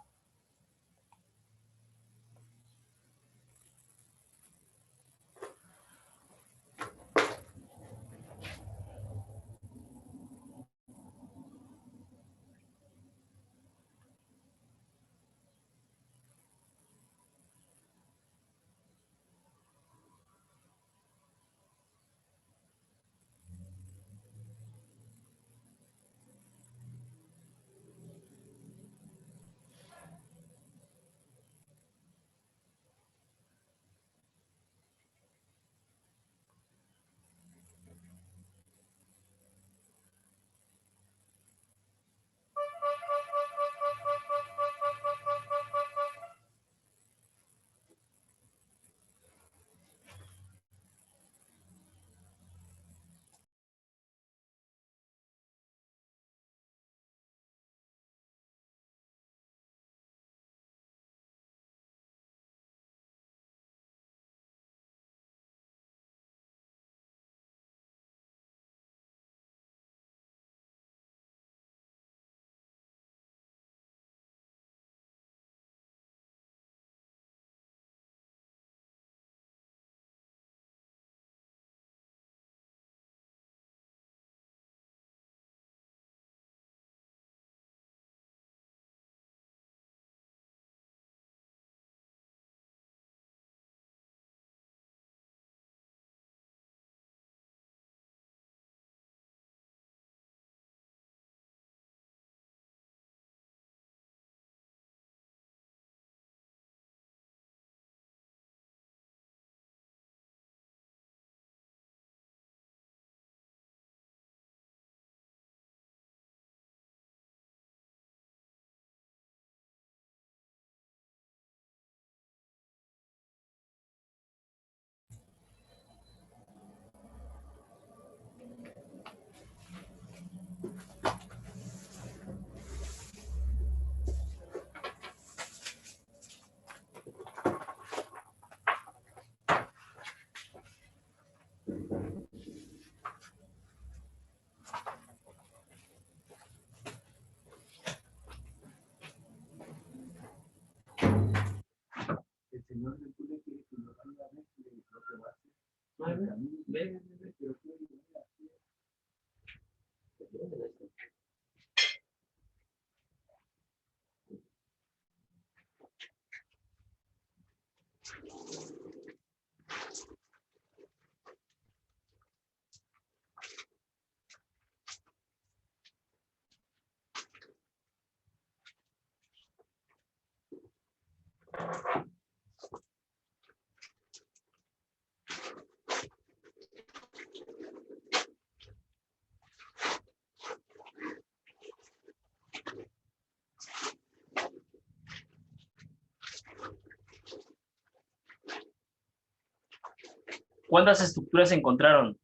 ¿Cuántas estructuras se encontraron?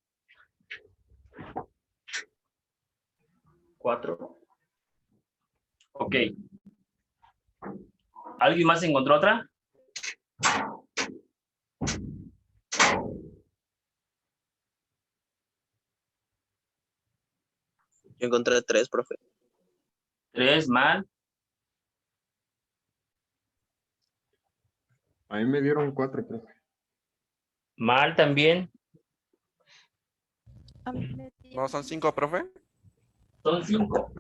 4. Ok. ¿Alguien más encontró otra? Yo encontré 3, profe. 3, mal. A mí me dieron 4, profe. Mal también. No, son 5, profe. Son 5.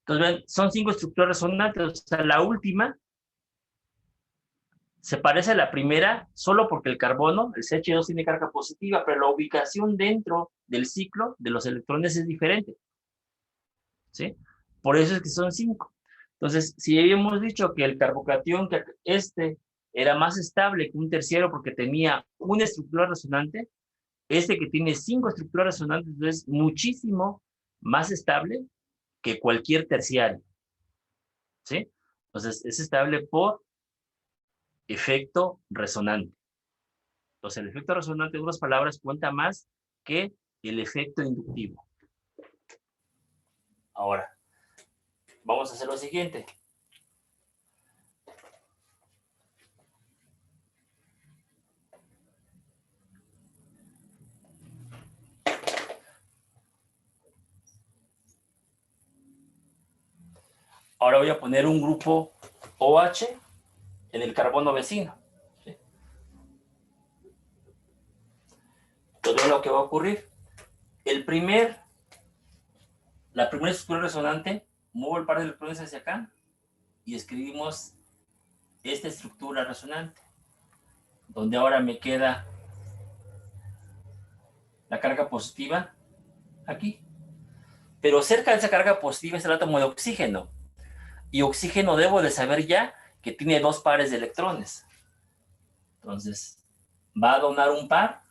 Entonces, ven, son 5 estructuras resonantes. O sea, la última se parece a la primera solo porque el carbono, el CH2, tiene carga positiva, pero la ubicación dentro del ciclo de los electrones es diferente. ¿Sí? Por eso es que son 5. Entonces, si habíamos dicho que el carbocatión, que era más estable que un terciario porque tenía una estructura resonante, que tiene 5 estructuras resonantes es muchísimo más estable que cualquier terciario. ¿Sí? Entonces, es estable por efecto resonante. Entonces, el efecto resonante, en otras palabras, cuenta más que el efecto inductivo. Ahora, vamos a hacer lo siguiente. Ahora voy a poner un grupo OH en el carbono vecino. ¿Sí? Entonces, lo que va a ocurrir, la primera estructura resonante, muevo el par de electrones hacia acá y escribimos esta estructura resonante, donde ahora me queda la carga positiva aquí. Pero cerca de esa carga positiva está el átomo de oxígeno. Y oxígeno debo de saber ya que tiene 2 pares de electrones. Entonces, va a donar un par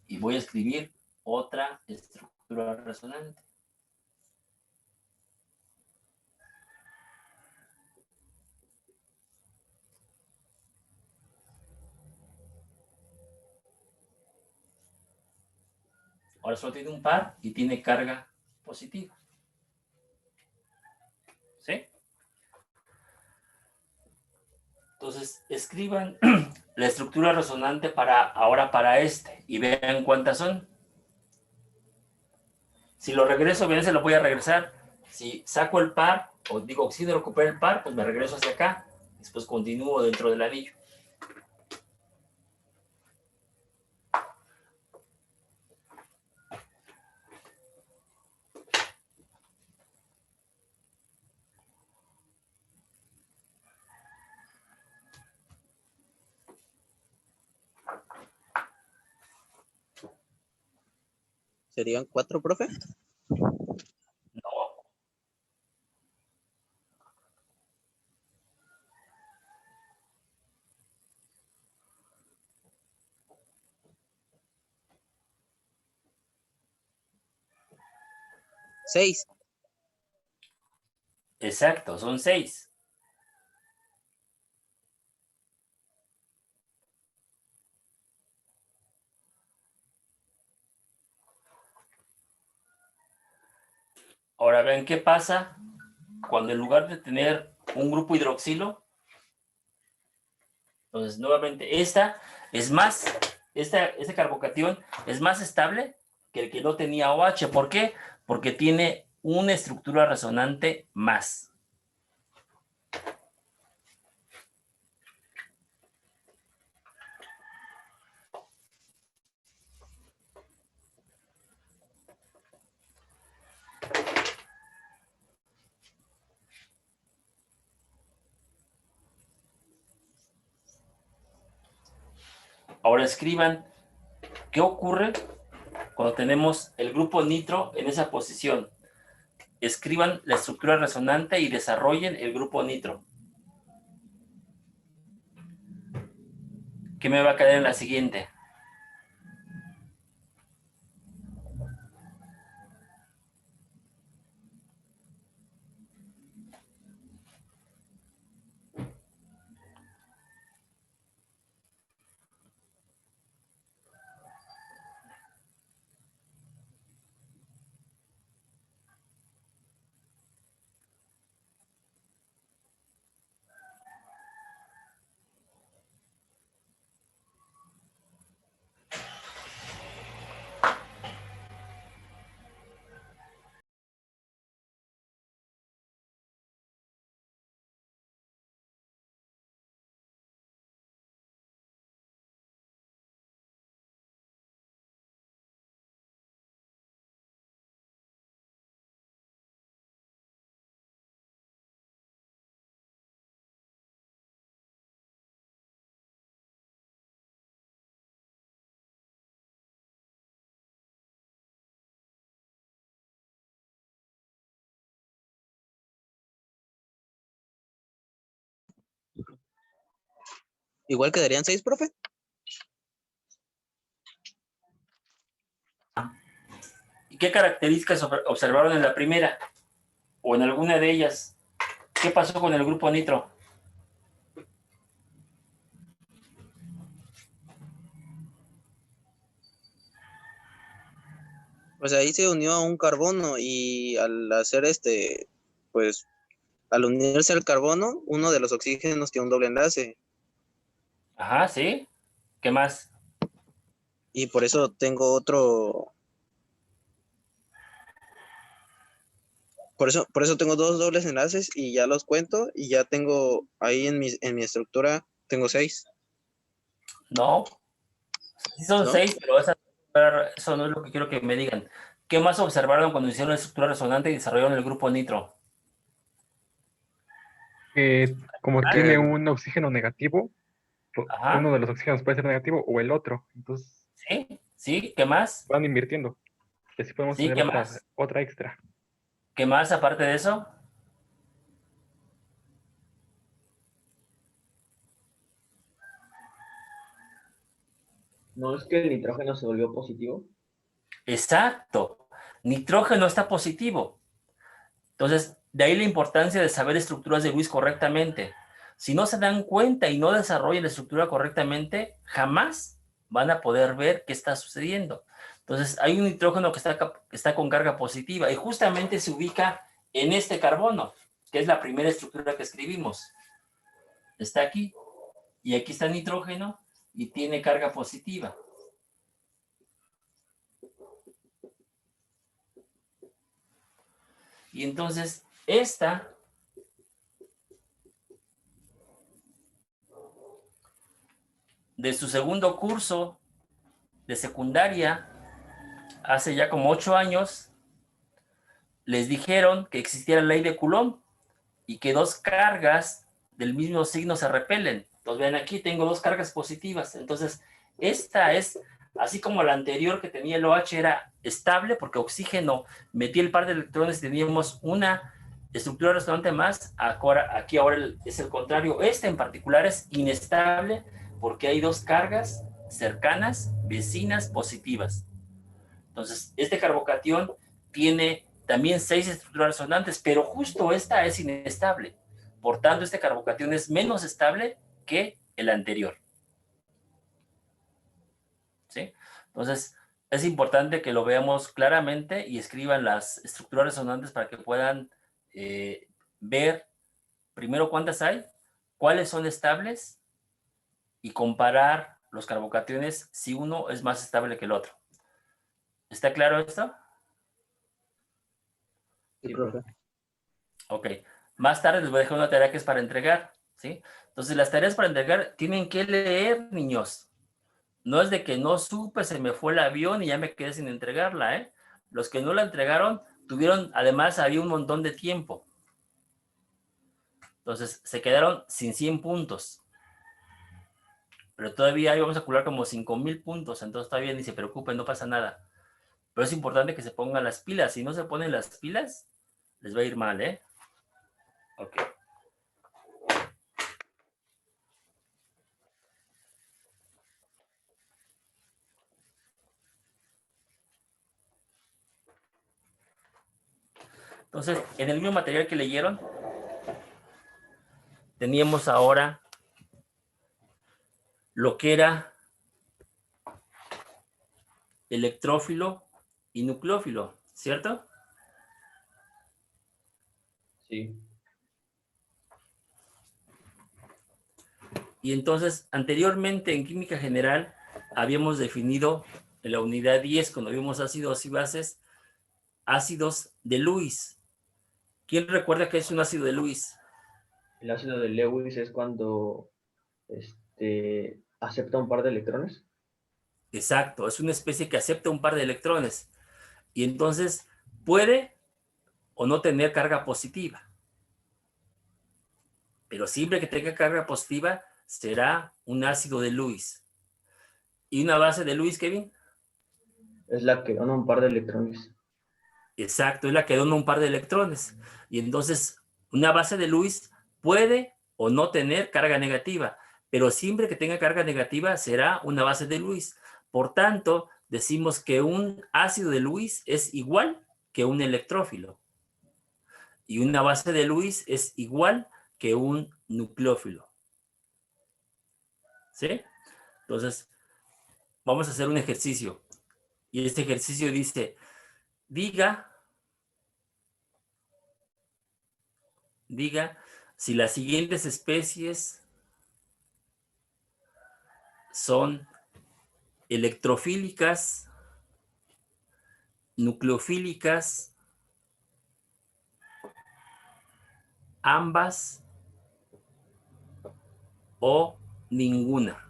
y voy a escribir otra estructura resonante. Ahora solo tiene un par y tiene carga positiva. ¿Sí? Entonces, escriban la estructura resonante ahora para y vean cuántas son. Si lo regreso, bien, se lo voy a regresar. Si saco el par, o digo, si recupero el par, pues me regreso hacia acá. Después continúo dentro del anillo. ¿Serían 4, profe? No. ¿6? Exacto, son 6. Ahora ven qué pasa cuando en lugar de tener un grupo hidroxilo, entonces nuevamente este carbocatión es más estable que el que no tenía OH. ¿Por qué? Porque tiene una estructura resonante más. Ahora escriban qué ocurre cuando tenemos el grupo nitro en esa posición. Escriban la estructura resonante y desarrollen el grupo nitro. ¿Qué me va a quedar en la siguiente? Igual quedarían 6, profe. ¿Y qué características observaron en la primera? ¿O en alguna de ellas? ¿Qué pasó con el grupo nitro? Pues ahí se unió a un carbono y al hacer pues al unirse al carbono, uno de los oxígenos tiene un doble enlace. Ajá, ¿sí? ¿Qué más? Y por eso tengo otro. Por eso tengo 2 dobles enlaces y ya los cuento y ya tengo ahí en mi estructura, tengo 6. No, sí son ¿No? 6, pero eso no es lo que quiero que me digan. ¿Qué más observaron cuando hicieron la estructura resonante y desarrollaron el grupo nitro? Como tiene un oxígeno negativo, Ajá. uno de los oxígenos puede ser negativo o el otro. Entonces ¿Sí? ¿Sí? ¿Qué más? van invirtiendo. Y así podemos Sí, tener ¿qué más? otra extra. ¿Qué más aparte de eso? ¿No es que el nitrógeno se volvió positivo? Exacto. Nitrógeno está positivo. Entonces, de ahí la importancia de saber estructuras de Lewis correctamente. Si no se dan cuenta y no desarrollan la estructura correctamente, jamás van a poder ver qué está sucediendo. Entonces, hay un nitrógeno que está con carga positiva y justamente se ubica en este carbono, que es la primera estructura que escribimos. Está aquí y aquí está el nitrógeno y tiene carga positiva. Y entonces, esta de su segundo curso de secundaria, hace ya como 8 años, les dijeron que existía la ley de Coulomb y que 2 cargas del mismo signo se repelen. Entonces, vean aquí, tengo 2 cargas positivas. Entonces, esta es, así como la anterior que tenía el OH era estable, porque oxígeno metía el par de electrones y teníamos una estructura resonante más, aquí ahora es el contrario. Este en particular es inestable porque hay 2 cargas cercanas, vecinas, positivas. Entonces, este carbocatión tiene también 6 estructuras resonantes, pero justo esta es inestable. Por tanto, este carbocatión es menos estable que el anterior. ¿Sí? Entonces, es importante que lo veamos claramente y escriban las estructuras resonantes para que puedan ver primero cuántas hay, cuáles son estables y comparar los carbocationes si uno es más estable que el otro. ¿Está claro esto? Sí, profe. Ok. Más tarde les voy a dejar una tarea que es para entregar, ¿sí? Entonces, las tareas para entregar tienen que leer, niños. No es de que no supe, se me fue el avión y ya me quedé sin entregarla, ¿eh? Los que no la entregaron además había un montón de tiempo. Entonces, se quedaron sin 100 puntos. Pero todavía íbamos a acumular como 5,000 puntos, entonces todavía ni se preocupen, no pasa nada. Pero es importante que se pongan las pilas. Si no se ponen las pilas, les va a ir mal, ¿eh? Ok. Entonces, en el mismo material que leyeron, teníamos ahora lo que era electrófilo y nucleófilo, ¿cierto? Sí. Y entonces, anteriormente en química general, habíamos definido en la unidad 10, cuando vimos ácidos y bases, ácidos de Lewis. ¿Quién recuerda qué es un ácido de Lewis? El ácido de Lewis es cuando acepta un par de electrones. Exacto, es una especie que acepta un par de electrones. Y entonces puede o no tener carga positiva. Pero siempre que tenga carga positiva, será un ácido de Lewis. ¿Y una base de Lewis, Kevin? Es la que dona un par de electrones. Exacto, es la que dona un par de electrones. Y entonces, una base de Lewis puede o no tener carga negativa, pero siempre que tenga carga negativa será una base de Lewis. Por tanto, decimos que un ácido de Lewis es igual que un electrófilo. Y una base de Lewis es igual que un nucleófilo. ¿Sí? Entonces, vamos a hacer un ejercicio. Y este ejercicio dice, diga si las siguientes especies son electrofílicas, nucleofílicas, ambas o ninguna.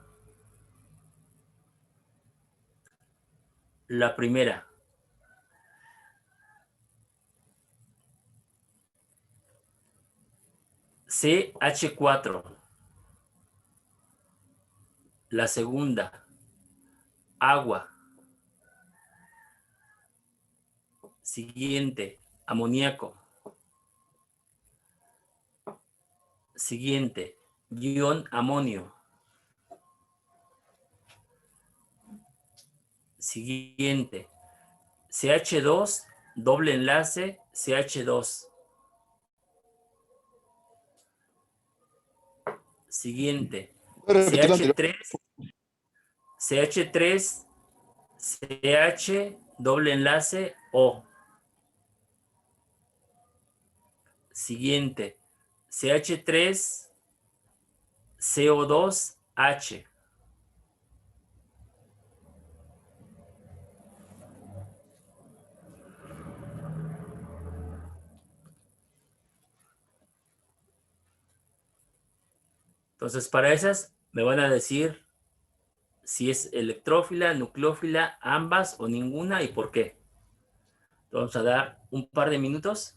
La primera. CH4. La segunda. Agua. Siguiente. Amoníaco. Siguiente. Ion amonio. Siguiente. CH2, doble enlace, CH2. Siguiente. CH3, CH3, CH, doble enlace, O. Siguiente. CH3, CO2, H. Entonces, para esas me van a decir si es electrófila, nucleófila, ambas o ninguna y por qué. Vamos a dar un par de minutos.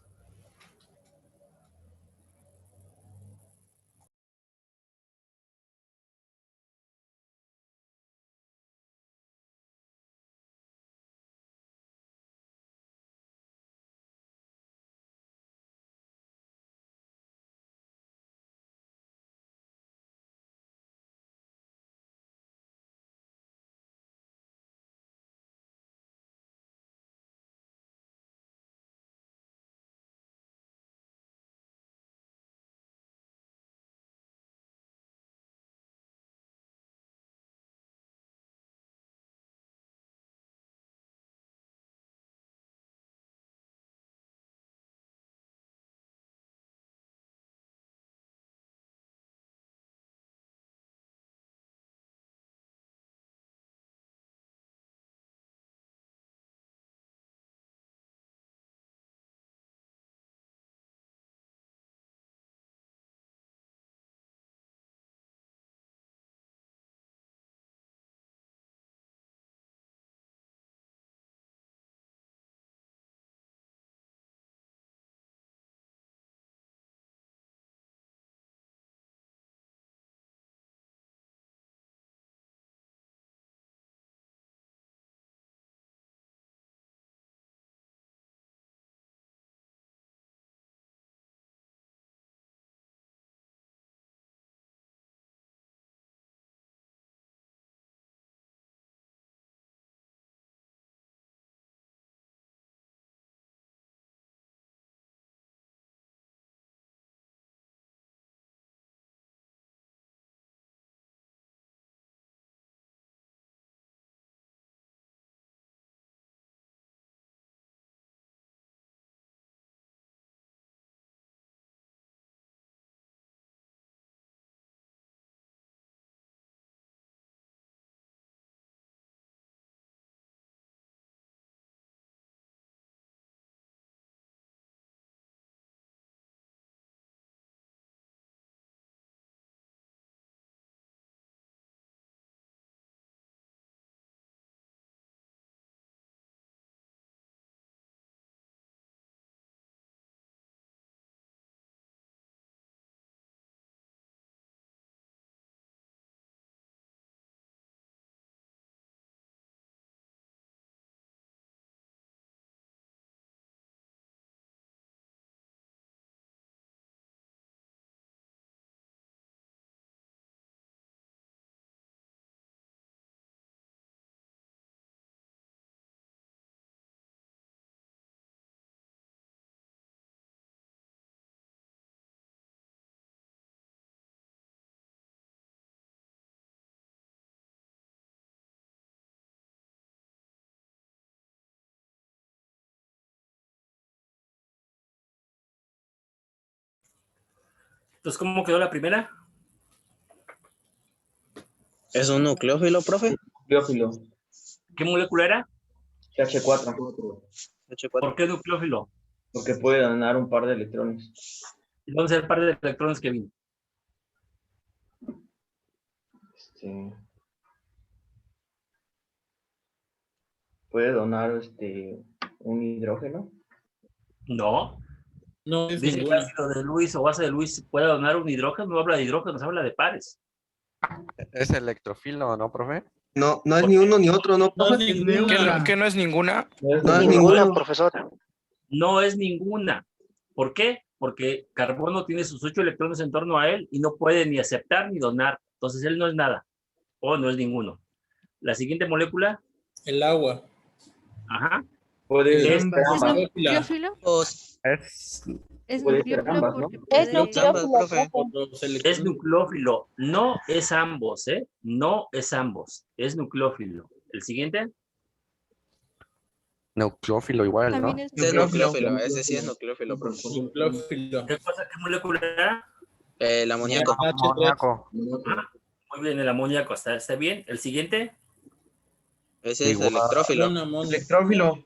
Entonces, ¿cómo quedó la primera? ¿Es un nucleófilo, profe? Nucleófilo. ¿Qué molécula era? CH4. ¿Por qué nucleófilo? Porque puede donar un par de electrones. ¿Y dónde está el par de electrones que vino? Puede donar un hidrógeno. No. No es Dice que ninguna. el ácido de Lewis o base de Lewis puede donar un hidrógeno. No habla de hidrógenos, habla de pares. Es electrofilo, ¿no, profe? No, no es ni uno ni otro, ¿no, No es profe? ninguna. ¿Que no es ninguna? No es No es ninguna. ninguno. profesor. No es ninguna. ¿Por qué? Porque carbono tiene sus 8 electrones en torno a él y no puede ni aceptar ni donar. Entonces él no es nada. O no es ninguno. La siguiente molécula. El agua. Ajá. Puede Es ser ambas. ¿Nucleófilo? Es Puede ser nucleófilo ambas, ¿no? porque Es puede... nucleófilo, profe. Los Es electrones. nucleófilo. No es ambos, ¿eh? No es ambos. Es nucleófilo. ¿El siguiente? Nucleófilo igual, ¿no? También es Ese es nucleófilo. nucleófilo, ese sí es nucleófilo, profe. Nucleófilo. ¿Qué molécula era? El amoníaco. H3. Amoníaco. Muy bien, el amoníaco. ¿Está bien? ¿El siguiente? Ese es Igual. electrófilo. Un amonio. Electrófilo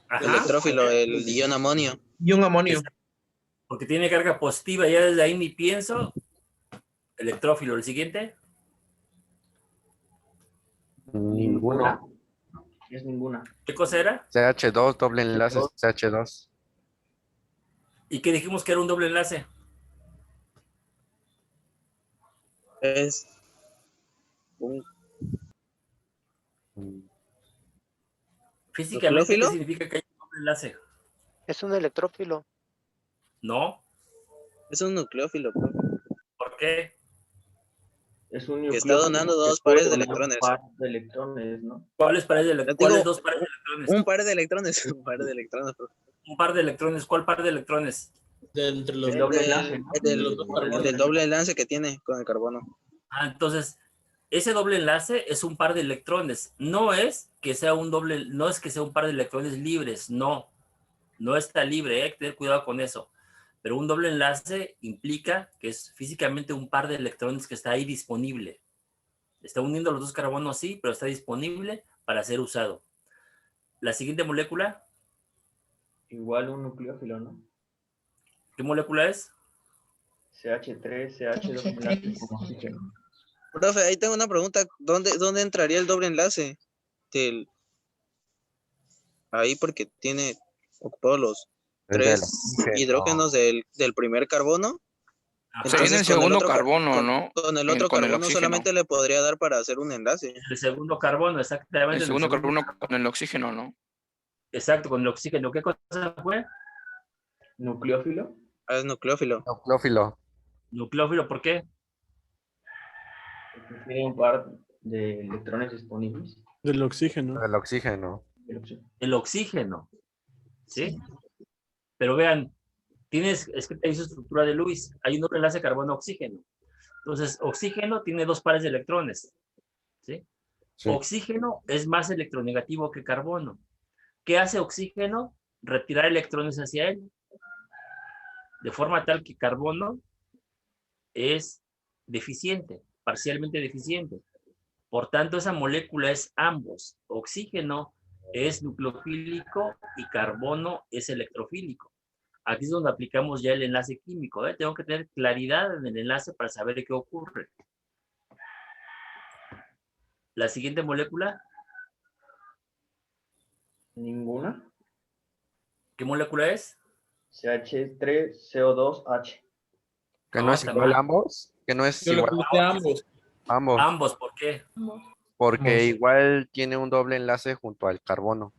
Ajá. Electrófilo, el ion amonio. y un amonio. Porque tiene carga positiva. Ya desde ahí ni pienso. Electrófilo. ¿El siguiente? Ninguna. Es ninguna. ¿Qué cosa era? CH2, doble enlace CH2. ¿Y qué dijimos que era un doble enlace? Es un Físicamente, ¿qué ¿Nucleófilo? significa que hay un doble enlace? Es un electrófilo. No. Es un nucleófilo, profe. ¿Por qué? Es un Que está nucleófilo donando que dos puede pares de donar electrones. Un par de electrones, ¿no? ¿Cuáles pares de Yo electrones? digo- ¿Cuáles dos pares de electrones? Un par de electrones. Un par de electrones, profe. Un par de electrones. ¿Cuál par de electrones? De entre los El dos. doble enlace, ¿no? El del, Los dos el carbonos. del doble enlace que tiene con el carbono. Ah, entonces, ese doble enlace es un par de electrones. No es que sea un doble, no es que sea un par de electrones libres, no. No está libre, hay que tener cuidado con eso. Pero un doble enlace implica que es físicamente un par de electrones que está ahí disponible. Está uniendo los dos carbonos, sí, pero está disponible para ser usado. La siguiente molécula, Igual un nucleófilo, ¿no? ¿qué molécula es? CH3, CH2 enlace con oxígeno. Profe, ahí tengo una pregunta. ¿Dónde entraría el doble enlace? Ahí porque tiene ocupados los Es del 3 oxígeno. hidrógenos del primer carbono. Ajá. Se viene el con segundo otro carbono, ¿no? Con el En- otro con el carbono oxígeno. solamente le podría dar para hacer un enlace. El segundo carbono, exactamente. El en segundo carbono con el oxígeno, ¿no? Exacto, con el oxígeno. ¿Qué cosa fue? ¿Nucleófilo? Ah, es nucleófilo. Nucleófilo. Nucleófilo, ¿por qué? Porque tiene un par de electrones disponibles. Del oxígeno. Del oxígeno. El oxígeno. ¿Sí? Pero vean, es que te dice estructura de Lewis. Hay un doble enlace carbono-oxígeno. Entonces, oxígeno tiene dos pares de electrones. ¿Sí? Sí. Oxígeno es más electronegativo que carbono. ¿Qué hace oxígeno? Retirar electrones hacia él. De forma tal que carbono es deficiente, parcialmente deficiente. Por tanto, esa molécula es ambos. Oxígeno es nucleofílico y carbono es electrofílico. Aquí es donde aplicamos ya el enlace químico, ¿eh? Tengo que tener claridad en el enlace para saber qué ocurre. La siguiente molécula, Ninguna. ¿qué molécula es? CH3CO2H. Que no, No, es está igual mal. ambos. Que no es Yo le igual puse ambos. ambos. Ambos, ¿por qué? Porque Ambos. igual tiene un doble enlace junto al carbono.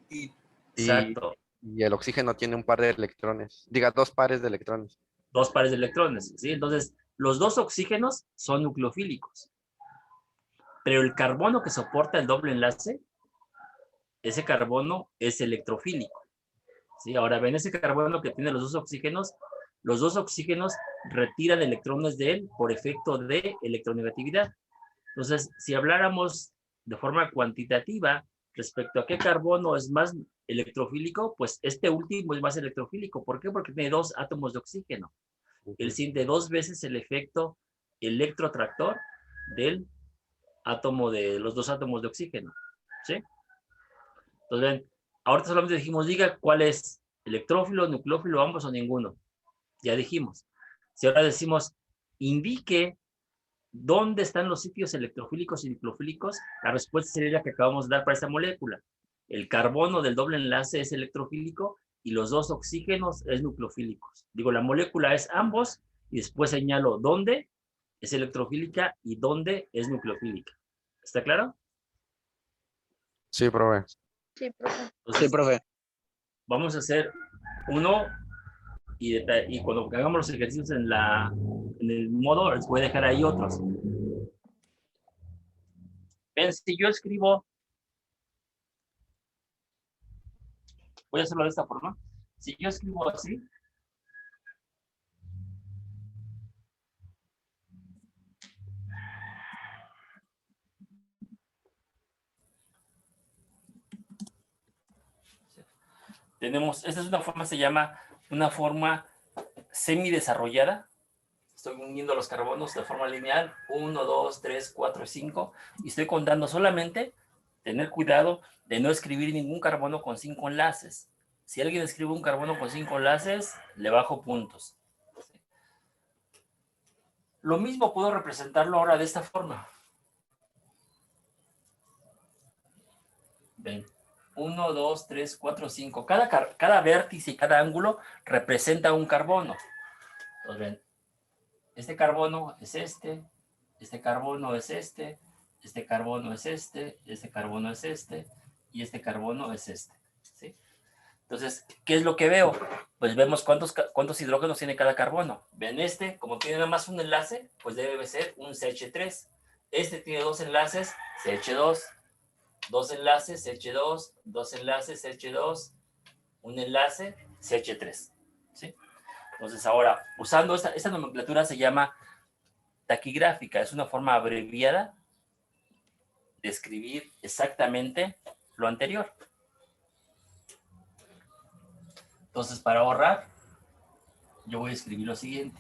Y, Exacto. y el oxígeno tiene un par de electrones. Diga, dos pares de electrones. Dos pares de electrones, ¿sí? Entonces, los dos oxígenos son nucleofílicos. Pero el carbono que soporta el doble enlace, ese carbono es electrofílico. ¿Sí? Ahora ven ese carbono que tiene los dos oxígenos retiran electrones de él por efecto de electronegatividad. Entonces, si habláramos de forma cuantitativa respecto a qué carbono es más electrofílico, pues este último es más electrofílico. ¿Por qué? Porque tiene dos átomos de oxígeno. Él siente 2 veces el efecto electroatractor del átomo de los 2 átomos de oxígeno. ¿Sí? Entonces, ven, ahorita solamente dijimos, diga cuál es electrófilo, nucleófilo, ambos o ninguno. Ya dijimos. Si ahora decimos, indique dónde están los sitios electrofílicos y nucleofílicos, la respuesta sería la que acabamos de dar para esta molécula. El carbono del doble enlace es electrofílico y los 2 oxígenos es nucleofílicos. Digo, la molécula es ambos y después señalo dónde es electrofílica y dónde es nucleofílica. ¿Está claro? Sí, profe. Sí, profe. Entonces, Sí, profe. vamos a hacer uno y cuando hagamos los ejercicios en el modo, les voy a dejar ahí otros. Ven, si yo escribo, voy a hacerlo de esta forma. Si yo escribo así, tenemos, esta es una forma, se llama una forma semidesarrollada. Estoy uniendo los carbonos de forma lineal, 1, 2, 3, 4, 5, y estoy contando solamente, tener cuidado de no escribir ningún carbono con 5 enlaces. Si alguien escribe un carbono con 5 enlaces, le bajo puntos. Lo mismo puedo representarlo ahora de esta forma. Ven, 1, 2, 3, 4, 5. Cada vértice y cada ángulo representa un carbono. Entonces, ven, este carbono es este carbono es este carbono es este carbono es este, y este carbono es este. ¿Sí? Entonces, ¿qué es lo que veo? Pues vemos cuántos hidrógenos tiene cada carbono. Ven este, como tiene nada más un enlace, pues debe ser un CH3. Este tiene 2 enlaces, CH2. 2 enlaces, CH2. 2 enlaces, CH2. Un enlace, CH3. ¿Sí? Entonces, ahora, usando esta nomenclatura se llama taquigráfica. Es una forma abreviada de escribir exactamente lo anterior. Entonces, para ahorrar, yo voy a escribir lo siguiente.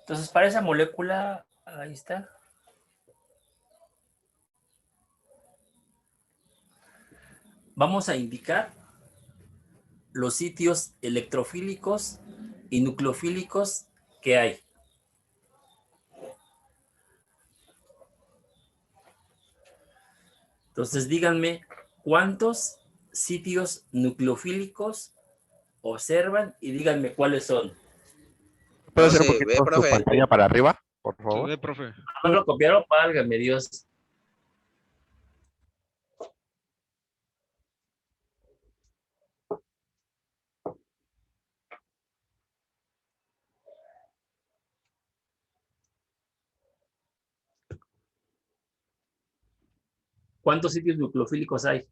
Entonces, para esa molécula, ahí está. Vamos a indicar los sitios electrofílicos y nucleofílicos que hay. Entonces, díganme cuántos sitios nucleofílicos observan y díganme cuáles son. ¿Puede No ser un se poquito ve, su profe. pantalla para arriba, por Se favor? ve, profe. ¿No lo copiaron? Válgame Dios. ¿Cuántos sitios nucleofílicos hay?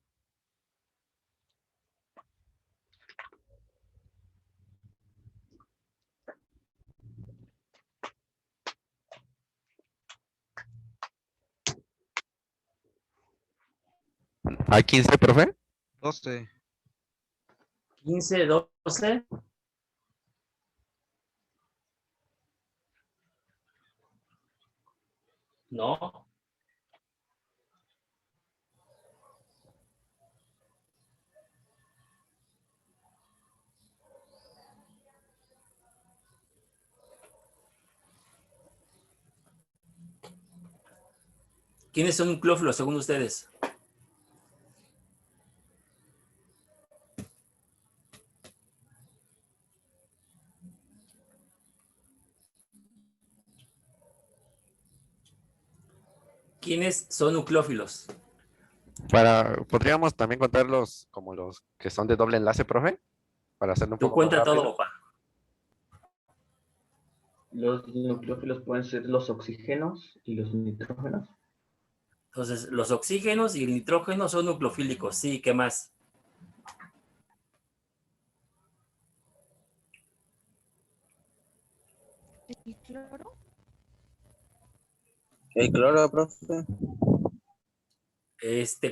¿Hay 15, profe? 12. 15, 12. No. ¿Quiénes son nucleófilos según ustedes? ¿Quiénes son nucleófilos? ¿Podríamos también contarlos como los que son de doble enlace, profe? Para hacerlo un Tú poco más cuenta todo, rápido. papá. Los nucleófilos pueden ser los oxígenos y los nitrógenos. Entonces, los oxígenos y el nitrógeno son nucleofílicos. Sí, ¿qué más? ¿El cloro? El cloro, profe.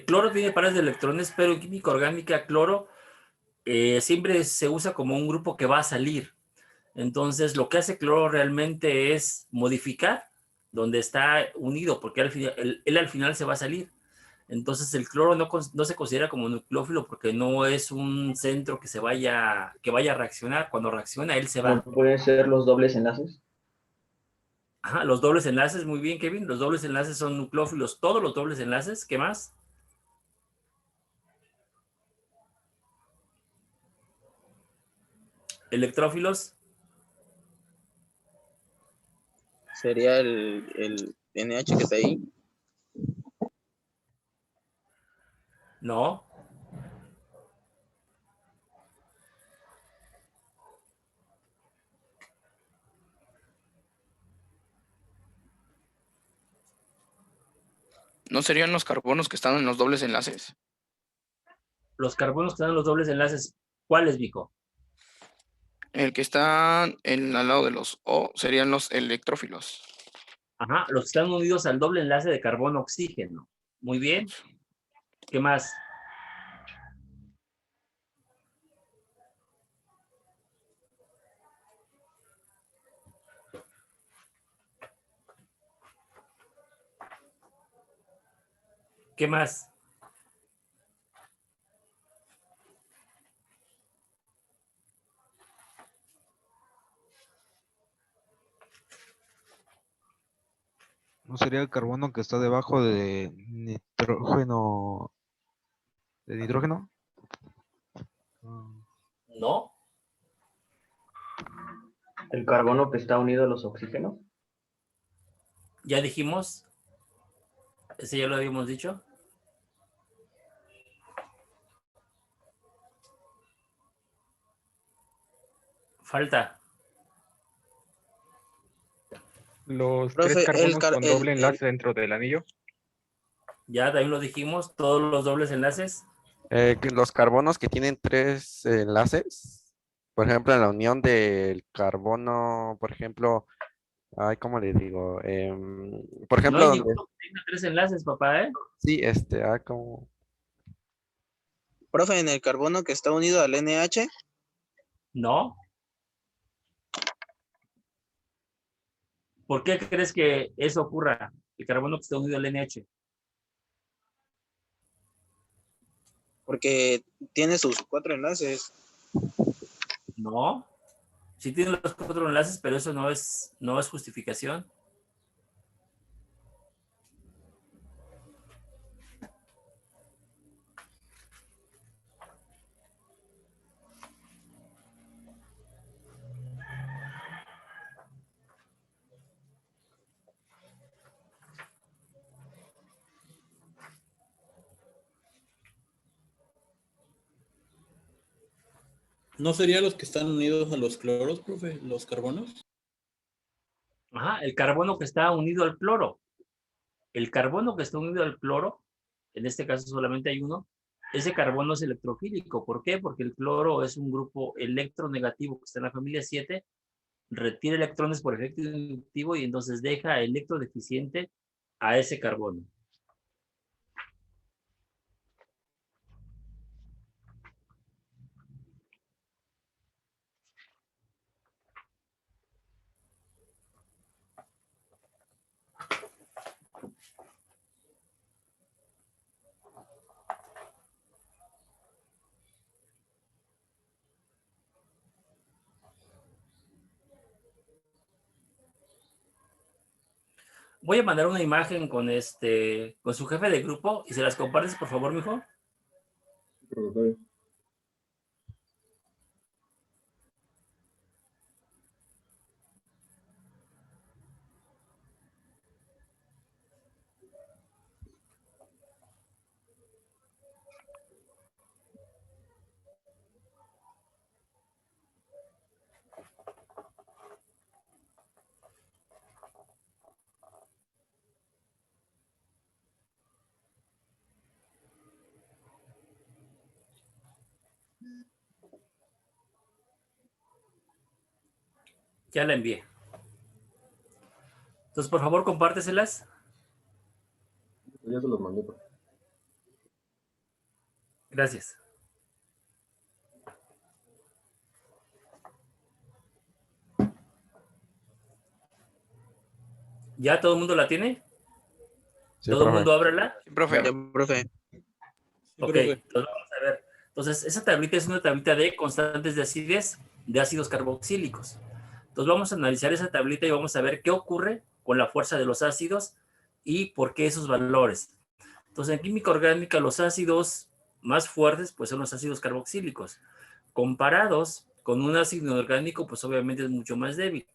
Cloro tiene pares de electrones, pero en química orgánica, cloro siempre se usa como un grupo que va a salir. Entonces, lo que hace cloro realmente es modificar donde está unido, porque él al final se va a salir. Entonces, el cloro no se considera como nucleófilo porque no es un centro que vaya a reaccionar. Cuando reacciona, él se ¿No va. pueden ser los dobles enlaces? Ajá, los dobles enlaces, muy bien, Kevin. Los dobles enlaces son nucleófilos. Todos los dobles enlaces, ¿qué más? Electrófilos. Sería el NH que está ahí. No. ¿No serían los carbonos que están en los dobles enlaces? Los carbonos que dan los dobles enlaces, ¿cuáles, Vico? El que está al lado de los O serían los electrófilos. Ajá, los que están unidos al doble enlace de carbono-oxígeno. Muy bien. ¿Qué más? ¿Qué más? ¿No sería el carbono que está debajo de nitrógeno? ¿De nitrógeno? No. ¿El carbono que está unido a los oxígenos? Ya dijimos. Ese ya lo habíamos dicho. Falta. Los Profe, tres carbonos con doble enlace dentro del anillo. Ya también lo dijimos. Todos los dobles enlaces. Que los carbonos que tienen 3 enlaces, por ejemplo, en la unión del carbono, por ejemplo, ay, ¿cómo le digo? Por No ejemplo, hay donde, ninguno que tenga 3 enlaces, papá, ¿eh? sí, como, Profe, en el carbono que está unido al NH. No. ¿Por qué crees que eso ocurra? El carbono que está unido al NH. Porque tiene sus 4 enlaces. No. Sí tiene los 4 enlaces, pero eso no es justificación. ¿No serían los que están unidos a los cloros, profe? ¿Los carbonos? Ajá, el carbono que está unido al cloro. El carbono que está unido al cloro, en este caso solamente hay uno, ese carbono es electrofílico. ¿Por qué? Porque el cloro es un grupo electronegativo que está en la familia 7, retira electrones por efecto inductivo y entonces deja electrodeficiente a ese carbono. voy a mandar una imagen con con su jefe de grupo y se las compartes, por favor, mijo. Profe. Ya la envié. Entonces, por favor, compárteselas. Ya se los mandé. Profe. Gracias. ¿Ya todo el mundo la tiene? Sí, ¿Todo el profe. mundo ábrela? Sí, profe. Ya, profe. Ok, profe. entonces vamos a ver. Entonces, esa tablita es una tablita de constantes de acidez de ácidos carboxílicos. Entonces, vamos a analizar esa tablita y vamos a ver qué ocurre con la fuerza de los ácidos y por qué esos valores. Entonces, en química orgánica, los ácidos más fuertes, pues son los ácidos carboxílicos. Comparados con un ácido inorgánico, pues obviamente es mucho más débil.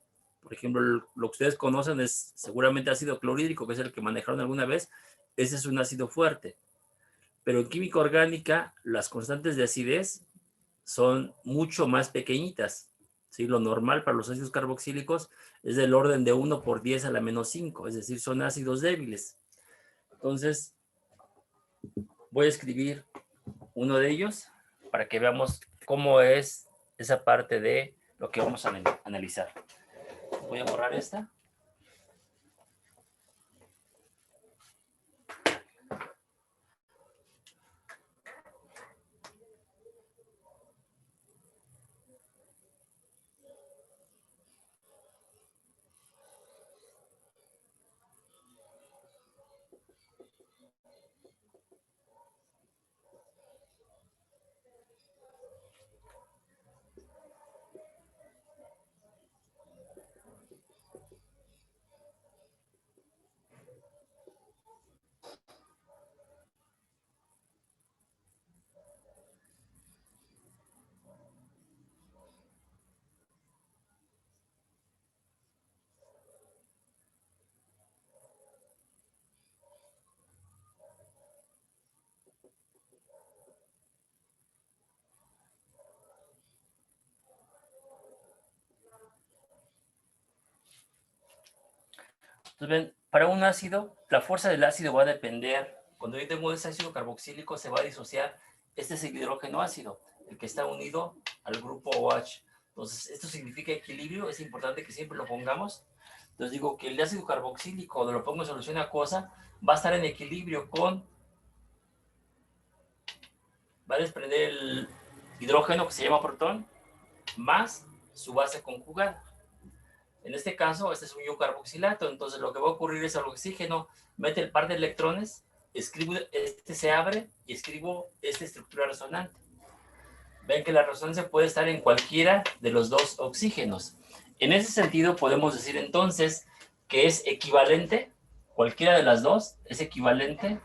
Por ejemplo, lo que ustedes conocen es seguramente ácido clorhídrico, que es el que manejaron alguna vez. Ese es un ácido fuerte. Pero en química orgánica, las constantes de acidez son mucho más pequeñitas. ¿Sí? Lo normal para los ácidos carboxílicos es del orden de 1 por 10 a la menos 5, es decir, son ácidos débiles. Entonces, voy a escribir uno de ellos para que veamos cómo es esa parte de lo que vamos a analizar. Voy a borrar esta. Entonces, ven, para un ácido, la fuerza del ácido va a depender. Cuando yo tengo ese ácido carboxílico, se va a disociar. Este es el hidrógeno ácido, el que está unido al grupo OH. Entonces, esto significa equilibrio. Es importante que siempre lo pongamos. Entonces, digo que el ácido carboxílico, cuando lo pongo en solución acuosa, va a estar en equilibrio con... Va a desprender el hidrógeno, que se llama protón, más su base conjugada. En este caso, este es un iocarboxilato, entonces lo que va a ocurrir es al oxígeno mete el par de electrones, escribo, este se abre y escribo esta estructura resonante. Ven que la resonancia puede estar en cualquiera de los dos oxígenos. En ese sentido, podemos decir entonces que es equivalente, cualquiera de las dos es equivalente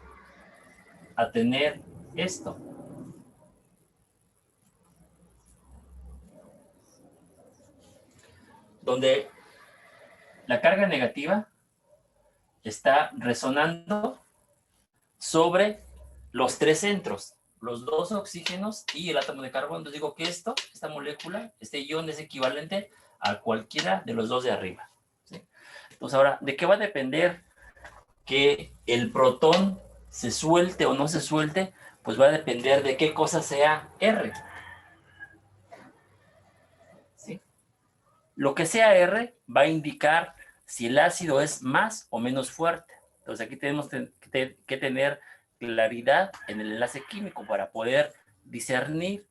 a tener esto. Donde la carga negativa está resonando sobre los tres centros, los dos oxígenos y el átomo de carbono. Entonces digo que esta molécula, este ion es equivalente a cualquiera de los dos de arriba. ¿Sí? Entonces ahora, ¿de qué va a depender que el protón se suelte o no se suelte? Pues va a depender de qué cosa sea R. ¿Sí? Lo que sea R va a indicar si el ácido es más o menos fuerte. Entonces aquí tenemos que tener claridad en el enlace químico para poder discernir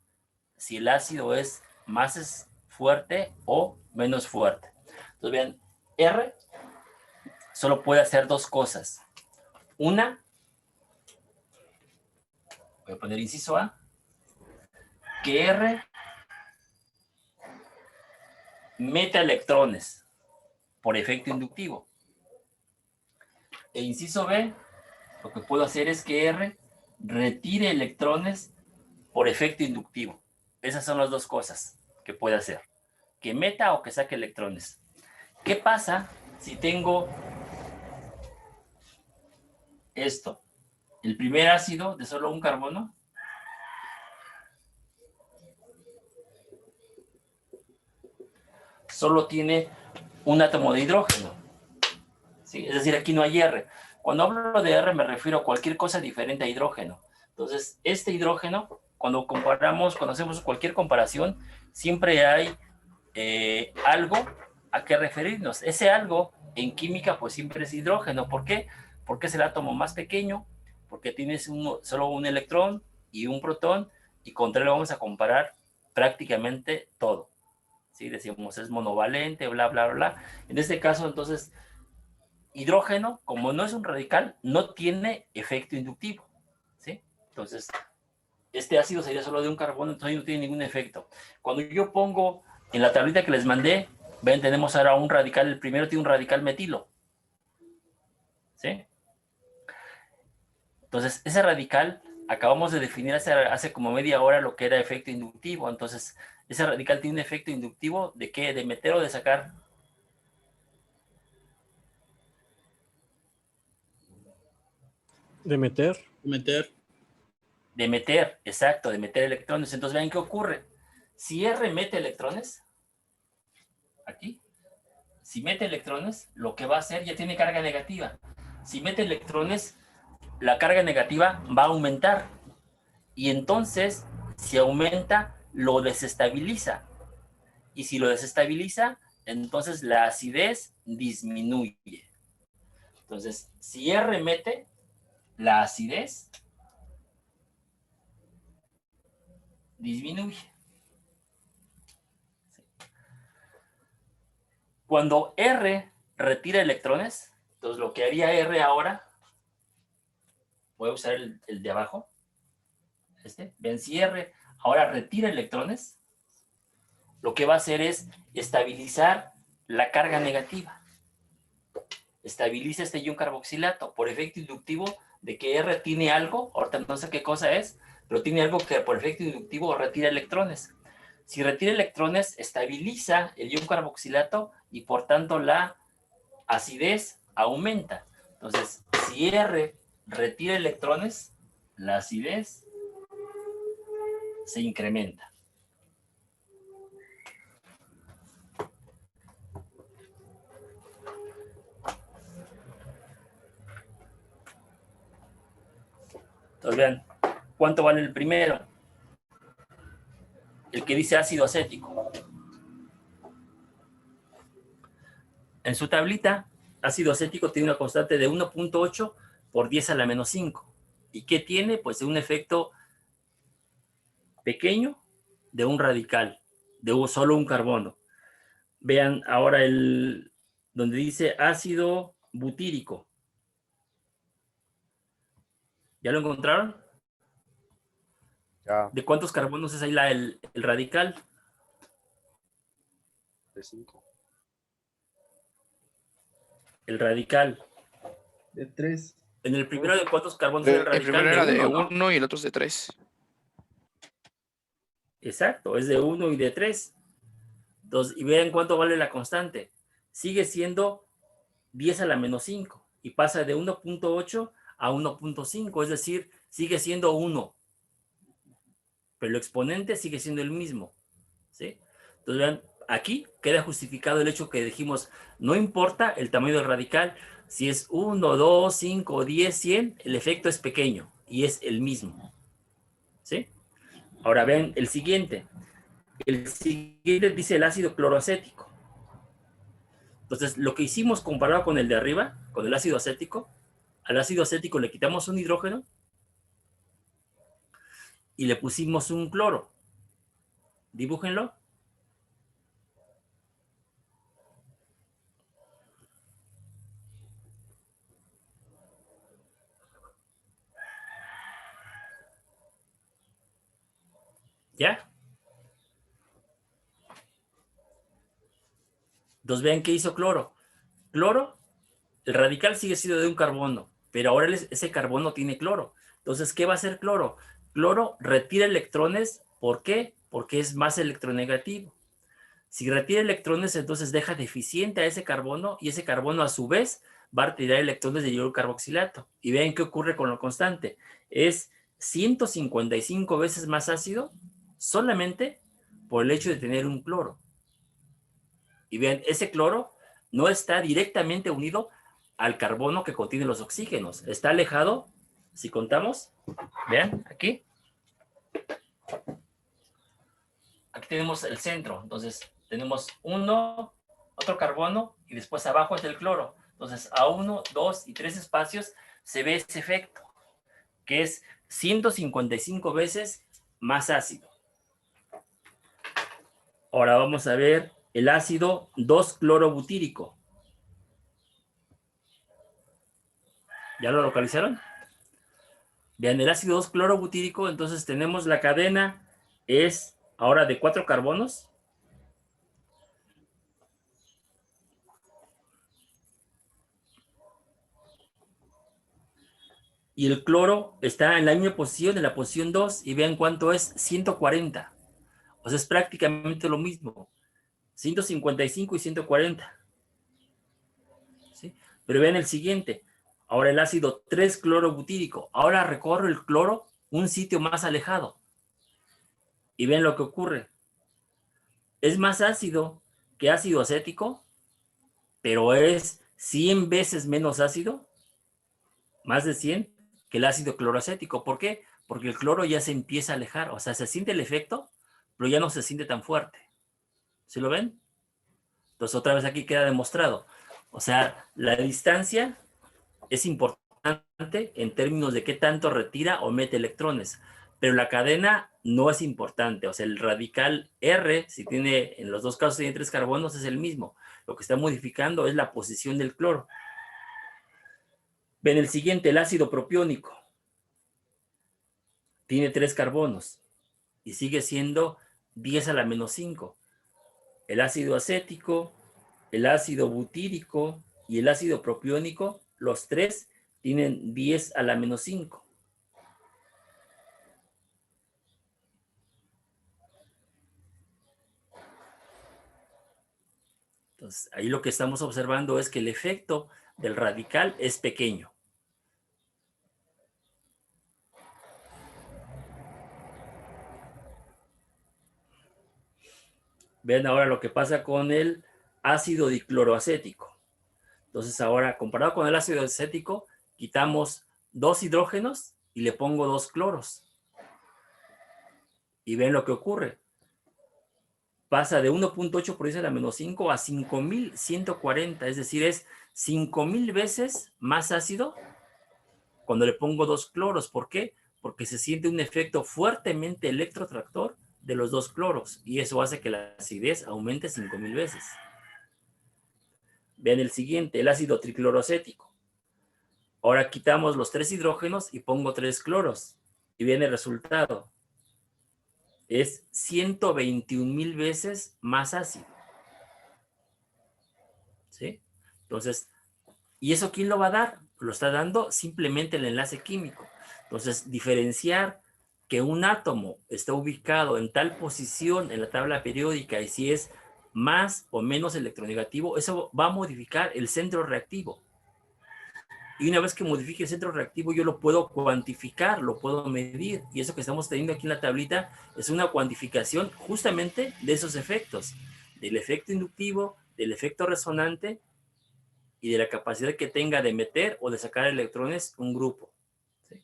si el ácido es más fuerte o menos fuerte. Entonces vean, R solo puede hacer dos cosas. Una, voy a poner inciso A, que R meta electrones por efecto inductivo. E inciso B, lo que puedo hacer es que R retire electrones por efecto inductivo. Esas son las dos cosas que puede hacer. Que meta o que saque electrones. ¿Qué pasa si tengo esto? El primer ácido de solo un carbono. Solo tiene un átomo de hidrógeno. ¿Sí? Es decir, aquí no hay R. Cuando hablo de R me refiero a cualquier cosa diferente a hidrógeno. Entonces, este hidrógeno, cuando hacemos cualquier comparación, siempre hay algo a qué referirnos. Ese algo en química pues siempre es hidrógeno. ¿Por qué? Porque es el átomo más pequeño, porque tienes solo un electrón y un protón, y contra él vamos a comparar prácticamente todo. ¿Sí? Decimos es monovalente, bla, bla, bla. En este caso, entonces, hidrógeno, como no es un radical, no tiene efecto inductivo. ¿Sí? Entonces, este ácido sería solo de un carbono, entonces no tiene ningún efecto. Cuando yo pongo en la tablita que les mandé, ven, tenemos ahora un radical, el primero tiene un radical metilo. ¿Sí? Entonces, ese radical, acabamos de definir hace como media hora lo que era efecto inductivo. Entonces, ese radical tiene un efecto inductivo ¿de qué? ¿De meter o de sacar? De meter. Meter. De meter, exacto, de meter electrones. Entonces, vean qué ocurre. Si R mete electrones, aquí, si mete electrones, lo que va a hacer ya tiene carga negativa. Si mete electrones, la carga negativa va a aumentar. Y entonces, si aumenta, lo desestabiliza. Y si lo desestabiliza, entonces la acidez disminuye. Entonces, si R mete, la acidez disminuye. Cuando R retira electrones, entonces lo que haría R ahora, voy a usar el de abajo, ven, si R ahora retira electrones, lo que va a hacer es estabilizar la carga negativa. Estabiliza este ion carboxilato por efecto inductivo de que R tiene algo, ahorita no sé qué cosa es, pero tiene algo que por efecto inductivo retira electrones. Si retira electrones, estabiliza el ion carboxilato y por tanto la acidez aumenta. Entonces, si R retira electrones, la acidez se incrementa. Entonces, vean, ¿cuánto vale el primero? El que dice ácido acético. En su tablita, ácido acético tiene una constante de 1.8 por 10 a la menos 5. ¿Y qué tiene? Pues un efecto pequeño de un radical, de solo un carbono. Vean ahora donde dice ácido butírico. ¿Ya lo encontraron? Ya. ¿De cuántos carbonos es ahí el radical? De 5. El radical. De 3. En el primero, ¿de cuántos carbonos era el radical? El primero era de uno, 1 y el otro es de 3. Exacto, es de 1 y de 3. Entonces, y vean cuánto vale la constante. Sigue siendo 10 a la menos 5 y pasa de 1.8 a 1.5, es decir, sigue siendo 1. Pero el exponente sigue siendo el mismo. ¿Sí? Entonces, vean, aquí queda justificado el hecho que dijimos, no importa el tamaño del radical, si es 1, 2, 5, 10, 100, el efecto es pequeño y es el mismo. ¿Sí? Ahora vean el siguiente. El siguiente dice el ácido cloroacético. Entonces, lo que hicimos comparado con el de arriba, con el ácido acético, al ácido acético le quitamos un hidrógeno y le pusimos un cloro. Dibújenlo. ¿Ya? Entonces vean qué hizo cloro. Cloro el radical sigue siendo de un carbono, pero ahora ese carbono tiene cloro. Entonces, ¿qué va a hacer cloro? Cloro retira electrones. ¿Por qué? Porque es más electronegativo. Si retira electrones, entonces deja deficiente a ese carbono y ese carbono a su vez va a retirar electrones de hierro carboxilato. Y vean qué ocurre con lo constante. Es 155 veces más ácido solamente por el hecho de tener un cloro. Y vean, ese cloro no está directamente unido al carbono que contiene los oxígenos. Está alejado, si contamos, vean, aquí. Aquí tenemos el centro. Entonces, tenemos otro carbono, y después abajo es el cloro. Entonces, a 1, 2 y 3 espacios se ve ese efecto, que es 155 veces más ácido. Ahora vamos a ver el ácido 2-clorobutírico. ¿Ya lo localizaron? Vean, el ácido 2-clorobutírico, entonces tenemos la cadena, es ahora de 4 carbonos. Y el cloro está en la misma posición, en la posición 2, y vean cuánto es, 140. O sea, es prácticamente lo mismo. 155 y 140. ¿Sí? Pero vean el siguiente. Ahora el ácido 3-clorobutírico. Ahora recorre el cloro un sitio más alejado. Y ven lo que ocurre. Es más ácido que ácido acético, pero es 100 veces menos ácido, más de 100, que el ácido cloroacético. ¿Por qué? Porque el cloro ya se empieza a alejar. O sea, se siente el efecto, pero ya no se siente tan fuerte. ¿Sí lo ven? Entonces otra vez aquí queda demostrado. O sea, la distancia es importante en términos de qué tanto retira o mete electrones, pero la cadena no es importante. O sea, el radical R, si tiene, en los dos casos tiene 3 carbonos, es el mismo. Lo que está modificando es la posición del cloro. Ven el siguiente, el ácido propiónico. Tiene 3 carbonos y sigue siendo 10 a la menos 5. El ácido acético, el ácido butírico y el ácido propiónico, los 3 tienen 10 a la menos 5. Entonces, ahí lo que estamos observando es que el efecto del radical es pequeño. Vean ahora lo que pasa con el ácido dicloroacético. Entonces ahora, comparado con el ácido acético, quitamos 2 hidrógenos y le pongo 2 cloros. Y ven lo que ocurre. Pasa de 1.8 por 10 a la menos 5 a 5140, es decir, es 5000 veces más ácido cuando le pongo 2 cloros. ¿Por qué? Porque se siente un efecto fuertemente electrotractor de los 2 cloros, y eso hace que la acidez aumente 5000 veces. Vean el siguiente, el ácido tricloroacético. Ahora quitamos los 3 hidrógenos y pongo 3 cloros, y viene el resultado. Es 121,000 veces más ácido. ¿Sí? Entonces, ¿y eso quién lo va a dar? Lo está dando simplemente el enlace químico. Entonces, diferenciar que un átomo está ubicado en tal posición en la tabla periódica y si es más o menos electronegativo, eso va a modificar el centro reactivo. Y una vez que modifique el centro reactivo, yo lo puedo cuantificar, lo puedo medir. Y eso que estamos teniendo aquí en la tablita es una cuantificación justamente de esos efectos. Del efecto inductivo, del efecto resonante y de la capacidad que tenga de meter o de sacar electrones un grupo. ¿Sí?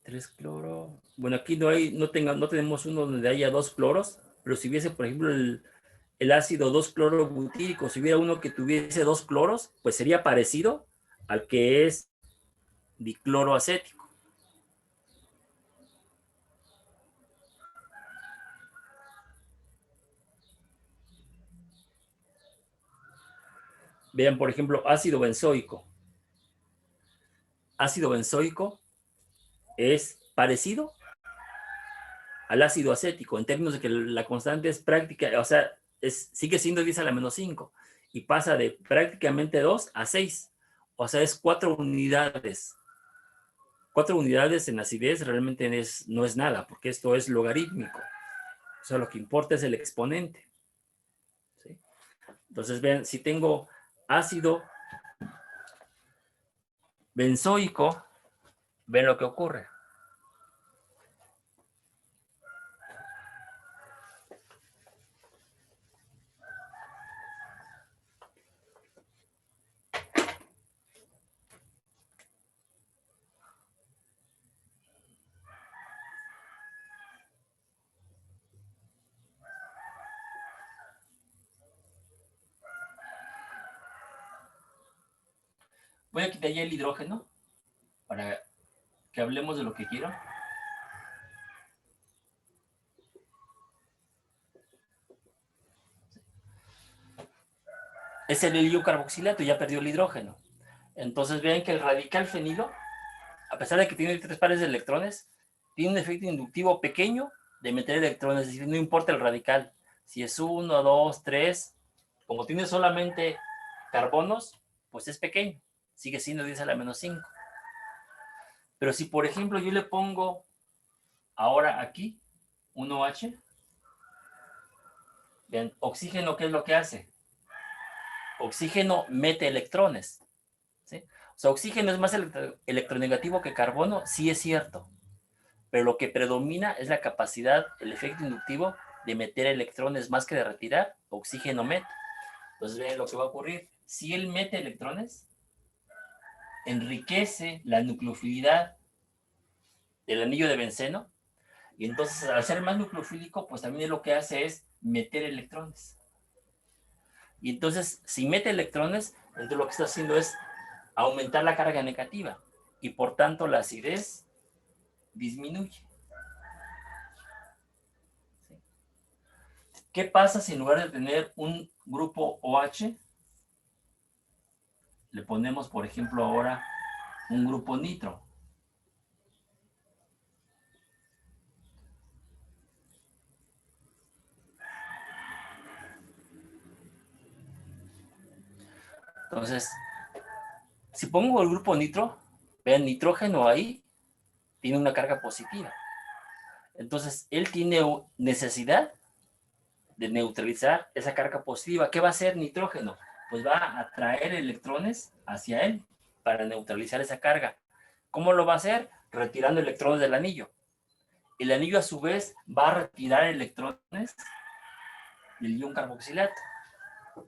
3 cloro. Bueno, aquí no tenemos uno donde haya 2 cloros, pero si hubiese, por ejemplo, el ácido 2-clorobutírico, si hubiera uno que tuviese 2 cloros, pues sería parecido al que es dicloroacético. Vean, por ejemplo, ácido benzoico. Ácido benzoico es parecido al ácido acético, en términos de que la constante es práctica, o sea, sigue siendo 10 a la menos 5 y pasa de prácticamente 2 a 6. O sea, es 4 unidades. 4 unidades en acidez realmente no es nada, porque esto es logarítmico. O sea, lo que importa es el exponente. ¿Sí? Entonces, vean, si tengo ácido benzoico, ven lo que ocurre. Voy a quitar ya el hidrógeno para que hablemos de lo que quiero. Es el helio carboxilato, ya perdió el hidrógeno. Entonces vean que el radical fenilo, a pesar de que tiene 3 pares de electrones, tiene un efecto inductivo pequeño de meter electrones, es decir, no importa el radical. Si es 1, 2, 3, como tiene solamente carbonos, pues es pequeño. Sigue siendo 10 a la menos 5. Pero si, por ejemplo, yo le pongo ahora aquí un OH, vean, oxígeno, ¿qué es lo que hace? Oxígeno mete electrones. ¿Sí? O sea, oxígeno es más electronegativo que carbono, sí es cierto. Pero lo que predomina es la capacidad, el efecto inductivo de meter electrones más que de retirar, oxígeno mete. Entonces, vean lo que va a ocurrir. Si él mete electrones, enriquece la nucleofilidad del anillo de benceno, y entonces al ser más nucleofílico, pues también lo que hace es meter electrones. Y entonces, si mete electrones, entonces lo que está haciendo es aumentar la carga negativa, y por tanto la acidez disminuye. ¿Sí? ¿Qué pasa si en lugar de tener un grupo OH, le ponemos, por ejemplo, ahora un grupo nitro? Entonces, si pongo el grupo nitro, vean, nitrógeno ahí tiene una carga positiva. Entonces, él tiene necesidad de neutralizar esa carga positiva. ¿Qué va a hacer nitrógeno? Pues va a atraer electrones hacia él para neutralizar esa carga. ¿Cómo lo va a hacer? Retirando electrones del anillo. El anillo a su vez va a retirar electrones del ion carboxilato.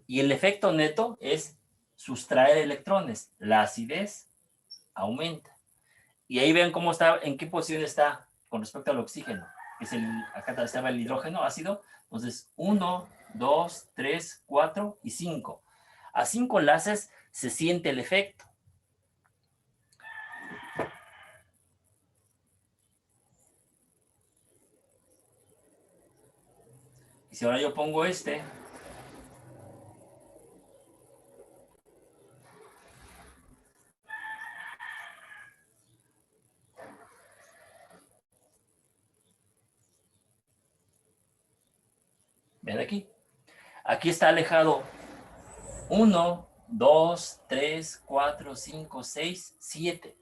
Y el efecto neto es sustraer electrones. La acidez aumenta. Y ahí ven cómo está, en qué posición está con respecto al oxígeno. Acá estaba el hidrógeno ácido. Entonces, 1, 2, 3, 4 y 5. A 5 enlaces se siente el efecto. Y si ahora yo pongo este, ven aquí. Aquí está alejado 1, 2, 3, 4, 5, 6, 7.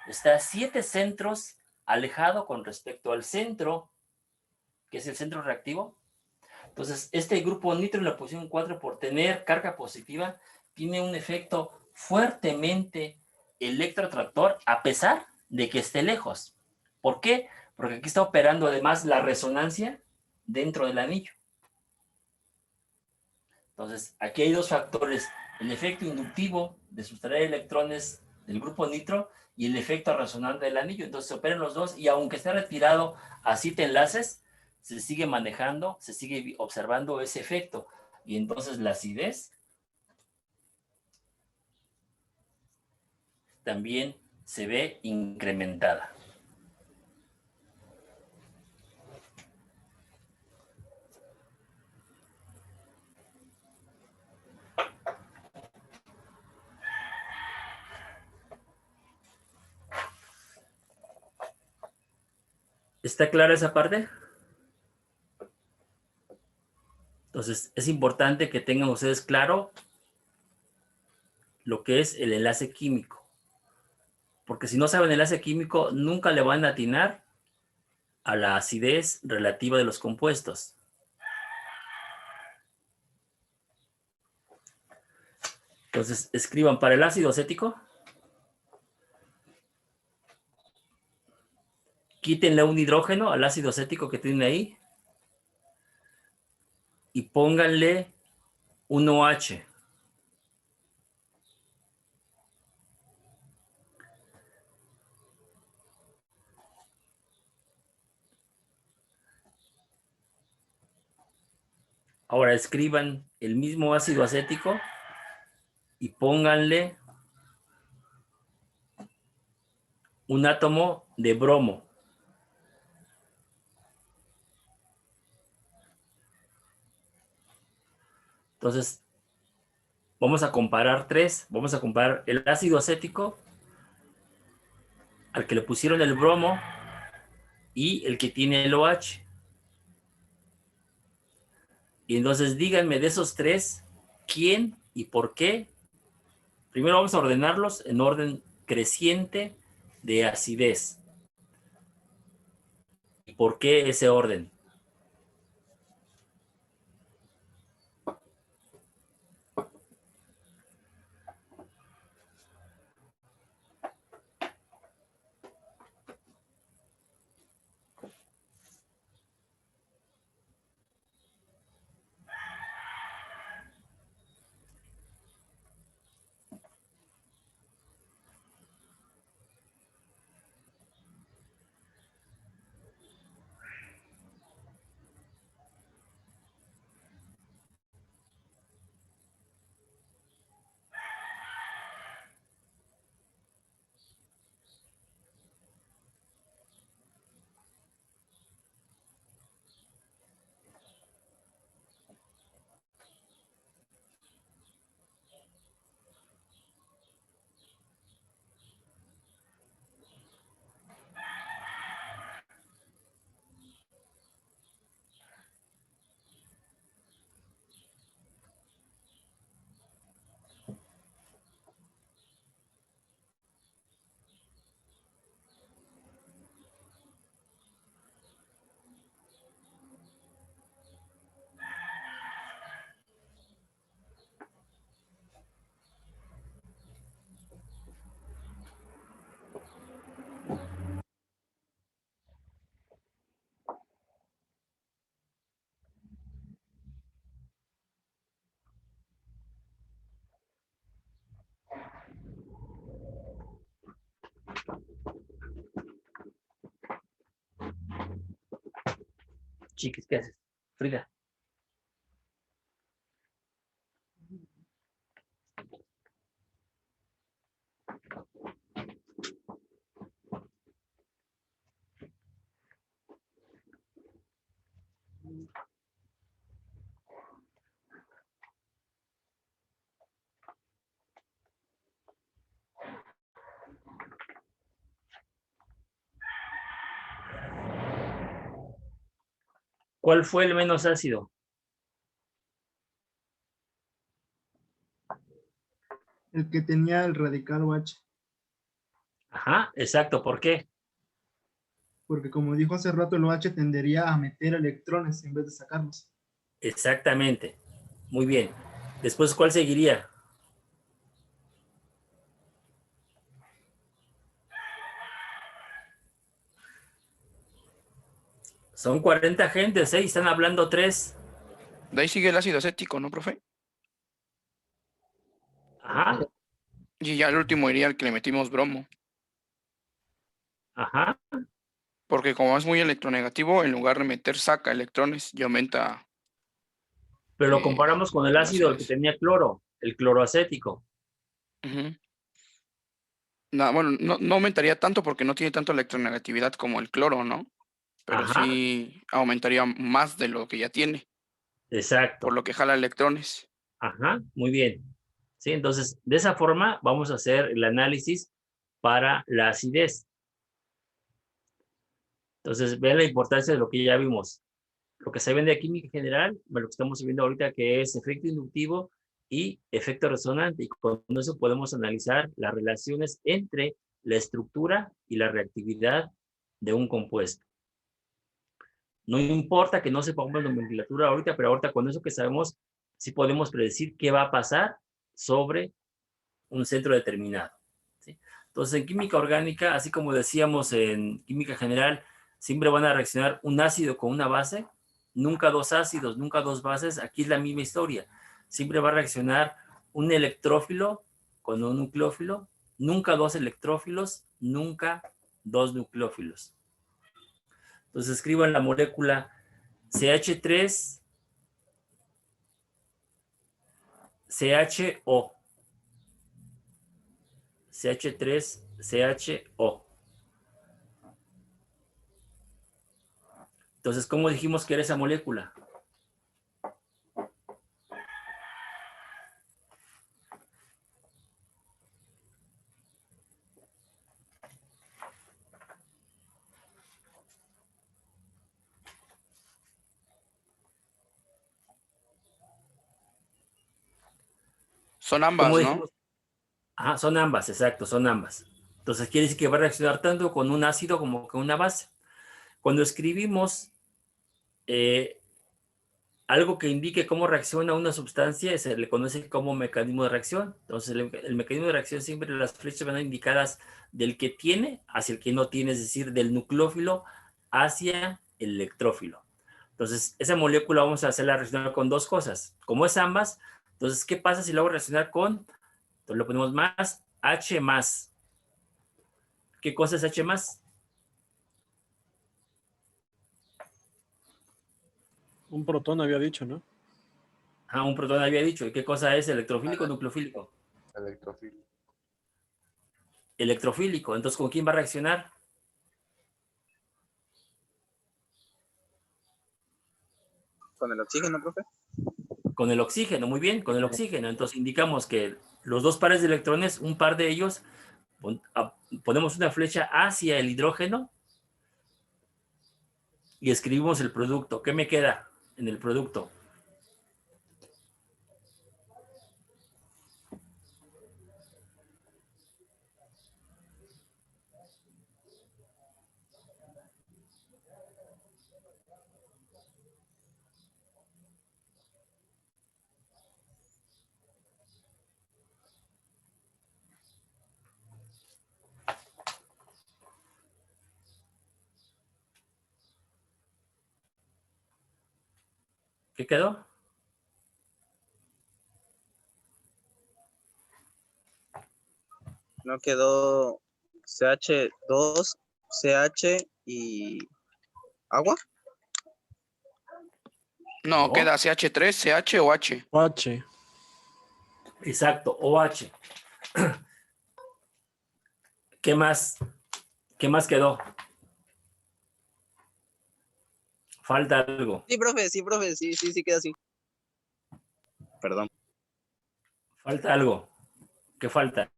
Está 7 centros alejado con respecto al centro, que es el centro reactivo. Entonces, este grupo nitro en la posición 4, por tener carga positiva, tiene un efecto fuertemente electroatractor a pesar de que esté lejos. ¿Por qué? Porque aquí está operando además la resonancia dentro del anillo. Entonces, aquí hay 2 factores: el efecto inductivo de sustraer electrones del grupo nitro y el efecto resonante del anillo. Entonces, se operan los dos, y aunque esté retirado a 7 enlaces, se sigue manejando, se sigue observando ese efecto. Y entonces la acidez también se ve incrementada. ¿Está clara esa parte? Entonces, es importante que tengan ustedes claro lo que es el enlace químico. Porque si no saben el enlace químico, nunca le van a atinar a la acidez relativa de los compuestos. Entonces, escriban para el ácido acético. Quítenle un hidrógeno al ácido acético que tienen ahí. Y pónganle un OH. Ahora escriban el mismo ácido acético y pónganle un átomo de bromo. Entonces, vamos a comparar tres. Vamos a comparar el ácido acético al que le pusieron el bromo y el que tiene el OH. Y entonces díganme de esos tres, ¿quién y por qué? Primero vamos a ordenarlos en orden creciente de acidez. ¿Y por qué ese orden? Chiquis, ¿qué haces? Frida. ¿Cuál fue el menos ácido? El que tenía el radical OH. Ajá, exacto. ¿Por qué? Porque como dijo hace rato, el OH tendería a meter electrones en vez de sacarlos. Exactamente. Muy bien. Después, ¿cuál seguiría? Son 40 gentes, ¿eh? Y están hablando 3. De ahí sigue el ácido acético, ¿no, profe? Ajá. Y ya el último iría al que le metimos bromo. Ajá. Porque como es muy electronegativo, en lugar de meter saca electrones y aumenta. Pero lo comparamos con el ácido el que tenía cloro, el cloroacético. Bueno, no aumentaría tanto porque no tiene tanto electronegatividad como el cloro, ¿no? Pero Ajá. sí aumentaría más de lo que ya tiene. Exacto. Por lo que jala electrones. Ajá, muy bien. Sí, entonces, de esa forma vamos a hacer el análisis para la acidez. Entonces, vean la importancia de lo que ya vimos. lo que se ve de química general, lo que estamos viendo ahorita, que es efecto inductivo y efecto resonante. Y con eso podemos analizar las relaciones entre la estructura y la reactividad de un compuesto. No importa que no sepamos la nomenclatura ahorita, pero ahorita con eso que sabemos, sí podemos predecir qué va a pasar sobre un centro determinado, ¿sí? Entonces, en química orgánica, así como decíamos en química general, siempre van a reaccionar un ácido con una base, nunca dos ácidos, nunca dos bases. Aquí es la misma historia. Siempre va a reaccionar un electrófilo con un nucleófilo, nunca dos electrófilos, nunca dos nucleófilos. Entonces escriban la molécula CH3, CHO. CH3, CHO. Entonces, ¿cómo dijimos que era esa molécula? Son ambas, ¿Cómo ¿no? dijimos? Ah, son ambas, exacto, son ambas. Entonces quiere decir que va a reaccionar tanto con un ácido como con una base. Cuando escribimos algo que indique cómo reacciona una sustancia, se le conoce como mecanismo de reacción. Entonces el mecanismo de reacción siempre las flechas van indicadas del que tiene hacia el que no tiene, es decir, del nucleófilo hacia el electrófilo. Entonces esa molécula vamos a hacerla reaccionar con dos cosas. Como es ambas, entonces ¿qué pasa si lo hago reaccionar con? Entonces lo ponemos más, H más. ¿Qué cosa es H más? Un protón había dicho, ¿no? Ah, un protón había dicho. ¿Y qué cosa es electrofílico o nucleofílico? Electrofílico. Electrofílico. Entonces, ¿con quién va a reaccionar? ¿Con el oxígeno, profe? Con el oxígeno, muy bien, con el oxígeno. Entonces indicamos que los dos pares de electrones, un par de ellos, ponemos una flecha hacia el hidrógeno y escribimos el producto. ¿Qué me queda en el producto? ¿Qué quedó? No quedó CH2, CH y agua. No, ¿No? queda CH3, CH o H. OH. Exacto, OH. ¿Qué más? ¿Qué más quedó? Falta algo. Sí, profe, sí, queda así. Perdón. Falta algo. ¿Qué falta?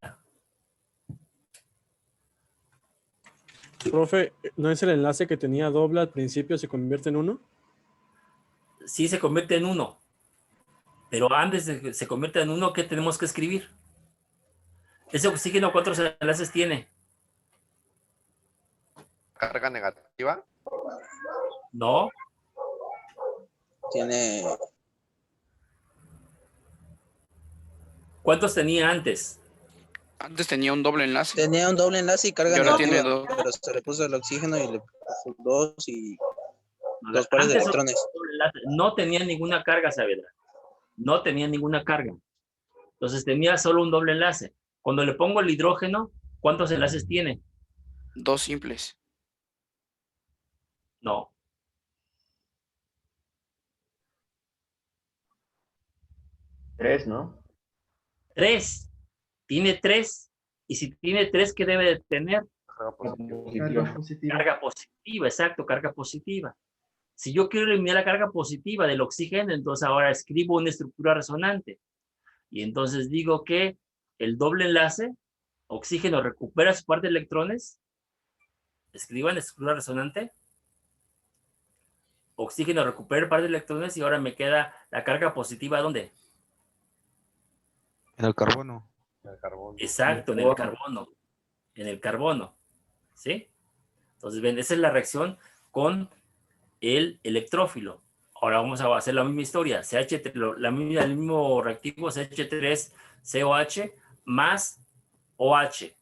Profe, ¿no es el enlace que tenía doble al principio, se convierte en uno? Sí se convierte en uno. Pero antes de que se convierta en uno, ¿qué tenemos que escribir? ¿Ese oxígeno cuántos enlaces tiene? Carga negativa. No. Tiene. ¿Cuántos tenía antes? Antes tenía un doble enlace. Tenía un doble enlace y carga Y ahora negativa, tiene dos. pero se le puso el oxígeno y le puso dos y dos pares de Antes electrones. no tenía ninguna carga, Saavedra. No tenía ninguna carga. Entonces tenía solo un doble enlace. Cuando le pongo el hidrógeno, ¿cuántos enlaces tiene? Dos simples. No. Tres, ¿no? Tres. Tiene tres. Y si tiene tres, ¿qué debe de tener? Carga positiva. Carga positiva, exacto, carga positiva. Si yo quiero eliminar la carga positiva del oxígeno, entonces ahora escribo una estructura resonante. Y entonces digo que el doble enlace, oxígeno recupera su par de electrones. Escriban estructura resonante. oxígeno recupera el par de electrones y ahora me queda la carga positiva, ¿dónde? En el carbono. Exacto, en el carbono. En el carbono. ¿Sí? Entonces, ven, esa es la reacción con el electrófilo. Ahora vamos a hacer la misma historia. El mismo reactivo CH3COH más OH.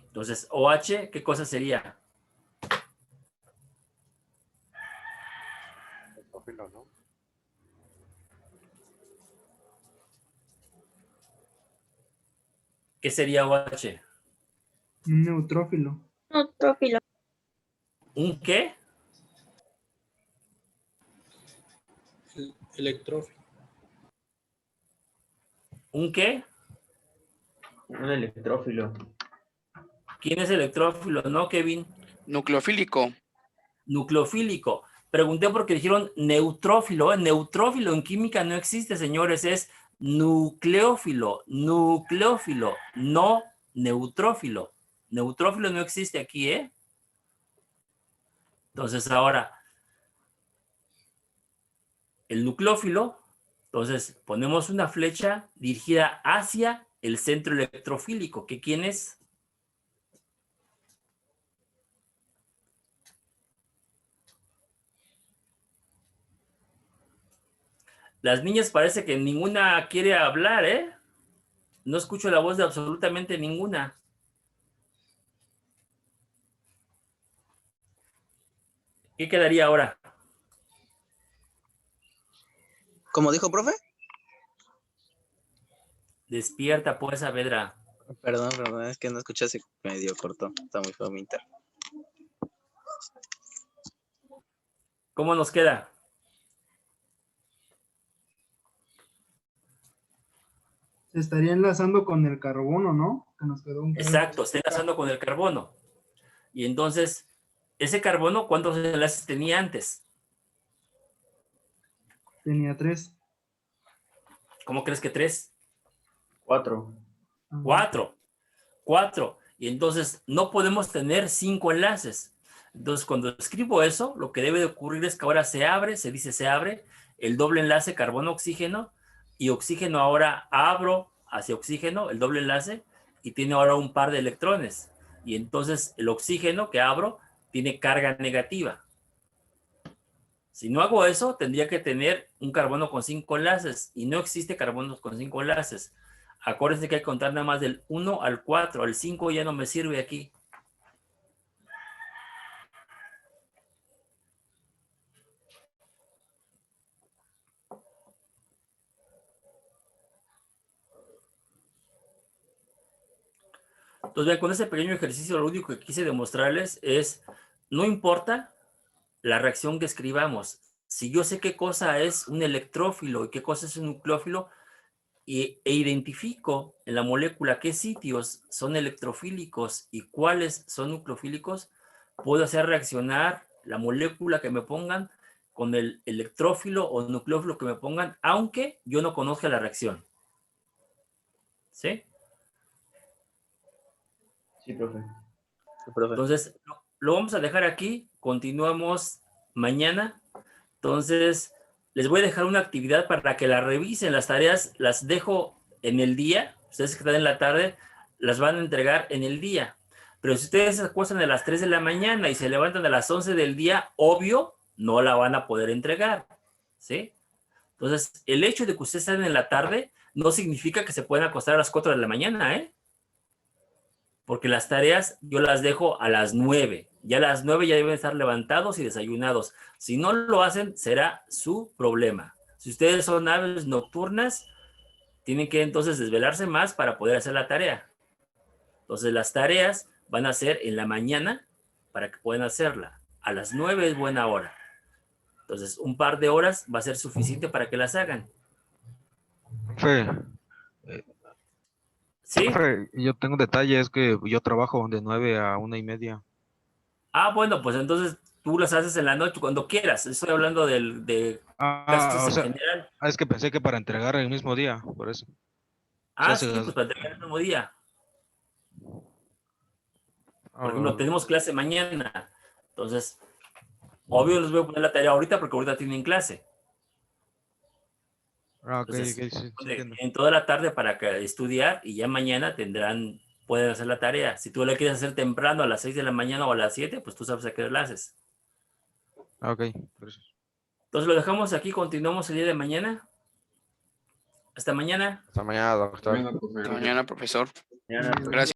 Entonces, OH, ¿qué cosa sería? ¿no? ¿Qué sería OH? Un neutrófilo. Neutrófilo. ¿Un qué? Electrófilo. ¿Un qué? Un electrófilo. ¿Quién es electrófilo? ¿No, Kevin? Nucleofílico. Nucleofílico. Pregunté porque dijeron neutrófilo. Neutrófilo en química no existe, señores. Es nucleófilo. Nucleófilo, no neutrófilo. Neutrófilo no existe aquí, ¿eh? Entonces ahora, el nucleófilo, entonces ponemos una flecha dirigida hacia el centro electrofílico. ¿Que quién es? Las niñas parece que ninguna quiere hablar, ¿eh? No escucho la voz de absolutamente ninguna. ¿Qué quedaría ahora? ¿Cómo dijo, profe? Despierta, pues, Saavedra. Perdón, es que no escuché, se medio cortó. Está muy feo mi internet. ¿Cómo nos queda? Se estaría enlazando con el carbono, ¿no? Que nos quedó un Exacto, está enlazando con el carbono. Y entonces, ese carbono, ¿cuántos enlaces tenía antes? Tenía 3. ¿Cómo crees que 3? 4. 4. Y entonces no podemos tener 5 enlaces. Entonces, cuando escribo eso, lo que debe de ocurrir es que ahora se abre el doble enlace carbono-oxígeno, y oxígeno ahora abro hacia oxígeno, el doble enlace, y tiene ahora un par de electrones. Y entonces el oxígeno que abro tiene carga negativa. Si no hago eso, tendría que tener un carbono con 5 enlaces, y no existe carbono con 5 enlaces. Acuérdense que hay que contar nada más del 1 al 4, al 5 ya no me sirve aquí. Entonces, vean, con ese pequeño ejercicio lo único que quise demostrarles es, no importa la reacción que escribamos, si yo sé qué cosa es un electrófilo y qué cosa es un nucleófilo, e identifico en la molécula qué sitios son electrofílicos y cuáles son nucleofílicos, puedo hacer reaccionar la molécula que me pongan con el electrófilo o nucleófilo que me pongan, aunque yo no conozca la reacción. ¿Sí? Sí, profe. Entonces, lo vamos a dejar aquí. Continuamos mañana. Entonces, les voy a dejar una actividad para que la revisen. Las tareas las dejo en el día. Ustedes que están en la tarde, las van a entregar en el día. Pero si ustedes se acuestan a las 3 de la mañana y se levantan a las 11 del día, obvio, no la van a poder entregar. ¿Sí? Entonces, el hecho de que ustedes estén en la tarde no significa que se puedan acostar a las 4 de la mañana, ¿eh? Porque las tareas yo las dejo a las 9. Ya a las 9 ya deben estar levantados y desayunados. Si no lo hacen, será su problema. Si ustedes son aves nocturnas, tienen que entonces desvelarse más para poder hacer la tarea. Entonces las tareas van a ser en la mañana para que puedan hacerla. A las 9 es buena hora. Entonces un par de horas va a ser suficiente para que las hagan. ¿Sí? Profe, yo tengo un detalle, es que yo trabajo de 9 a 1:30. Ah, bueno, pues entonces tú las haces en la noche cuando quieras. Estoy hablando de casos en general. Es que pensé que para entregar el mismo día, por eso. Ah, sí, pues para entregar el mismo día. Por ejemplo, tenemos clase mañana. Entonces, obvio les voy a poner la tarea ahorita porque ahorita tienen clase. Entonces, en toda la tarde para estudiar y ya mañana pueden hacer la tarea. Si tú la quieres hacer temprano a las 6 de la mañana o a las 7, pues tú sabes a qué hora la haces. Ok, gracias. Entonces lo dejamos aquí, continuamos el día de mañana. Hasta mañana. Hasta mañana, doctor. Hasta mañana, profesor. Mañana. Gracias.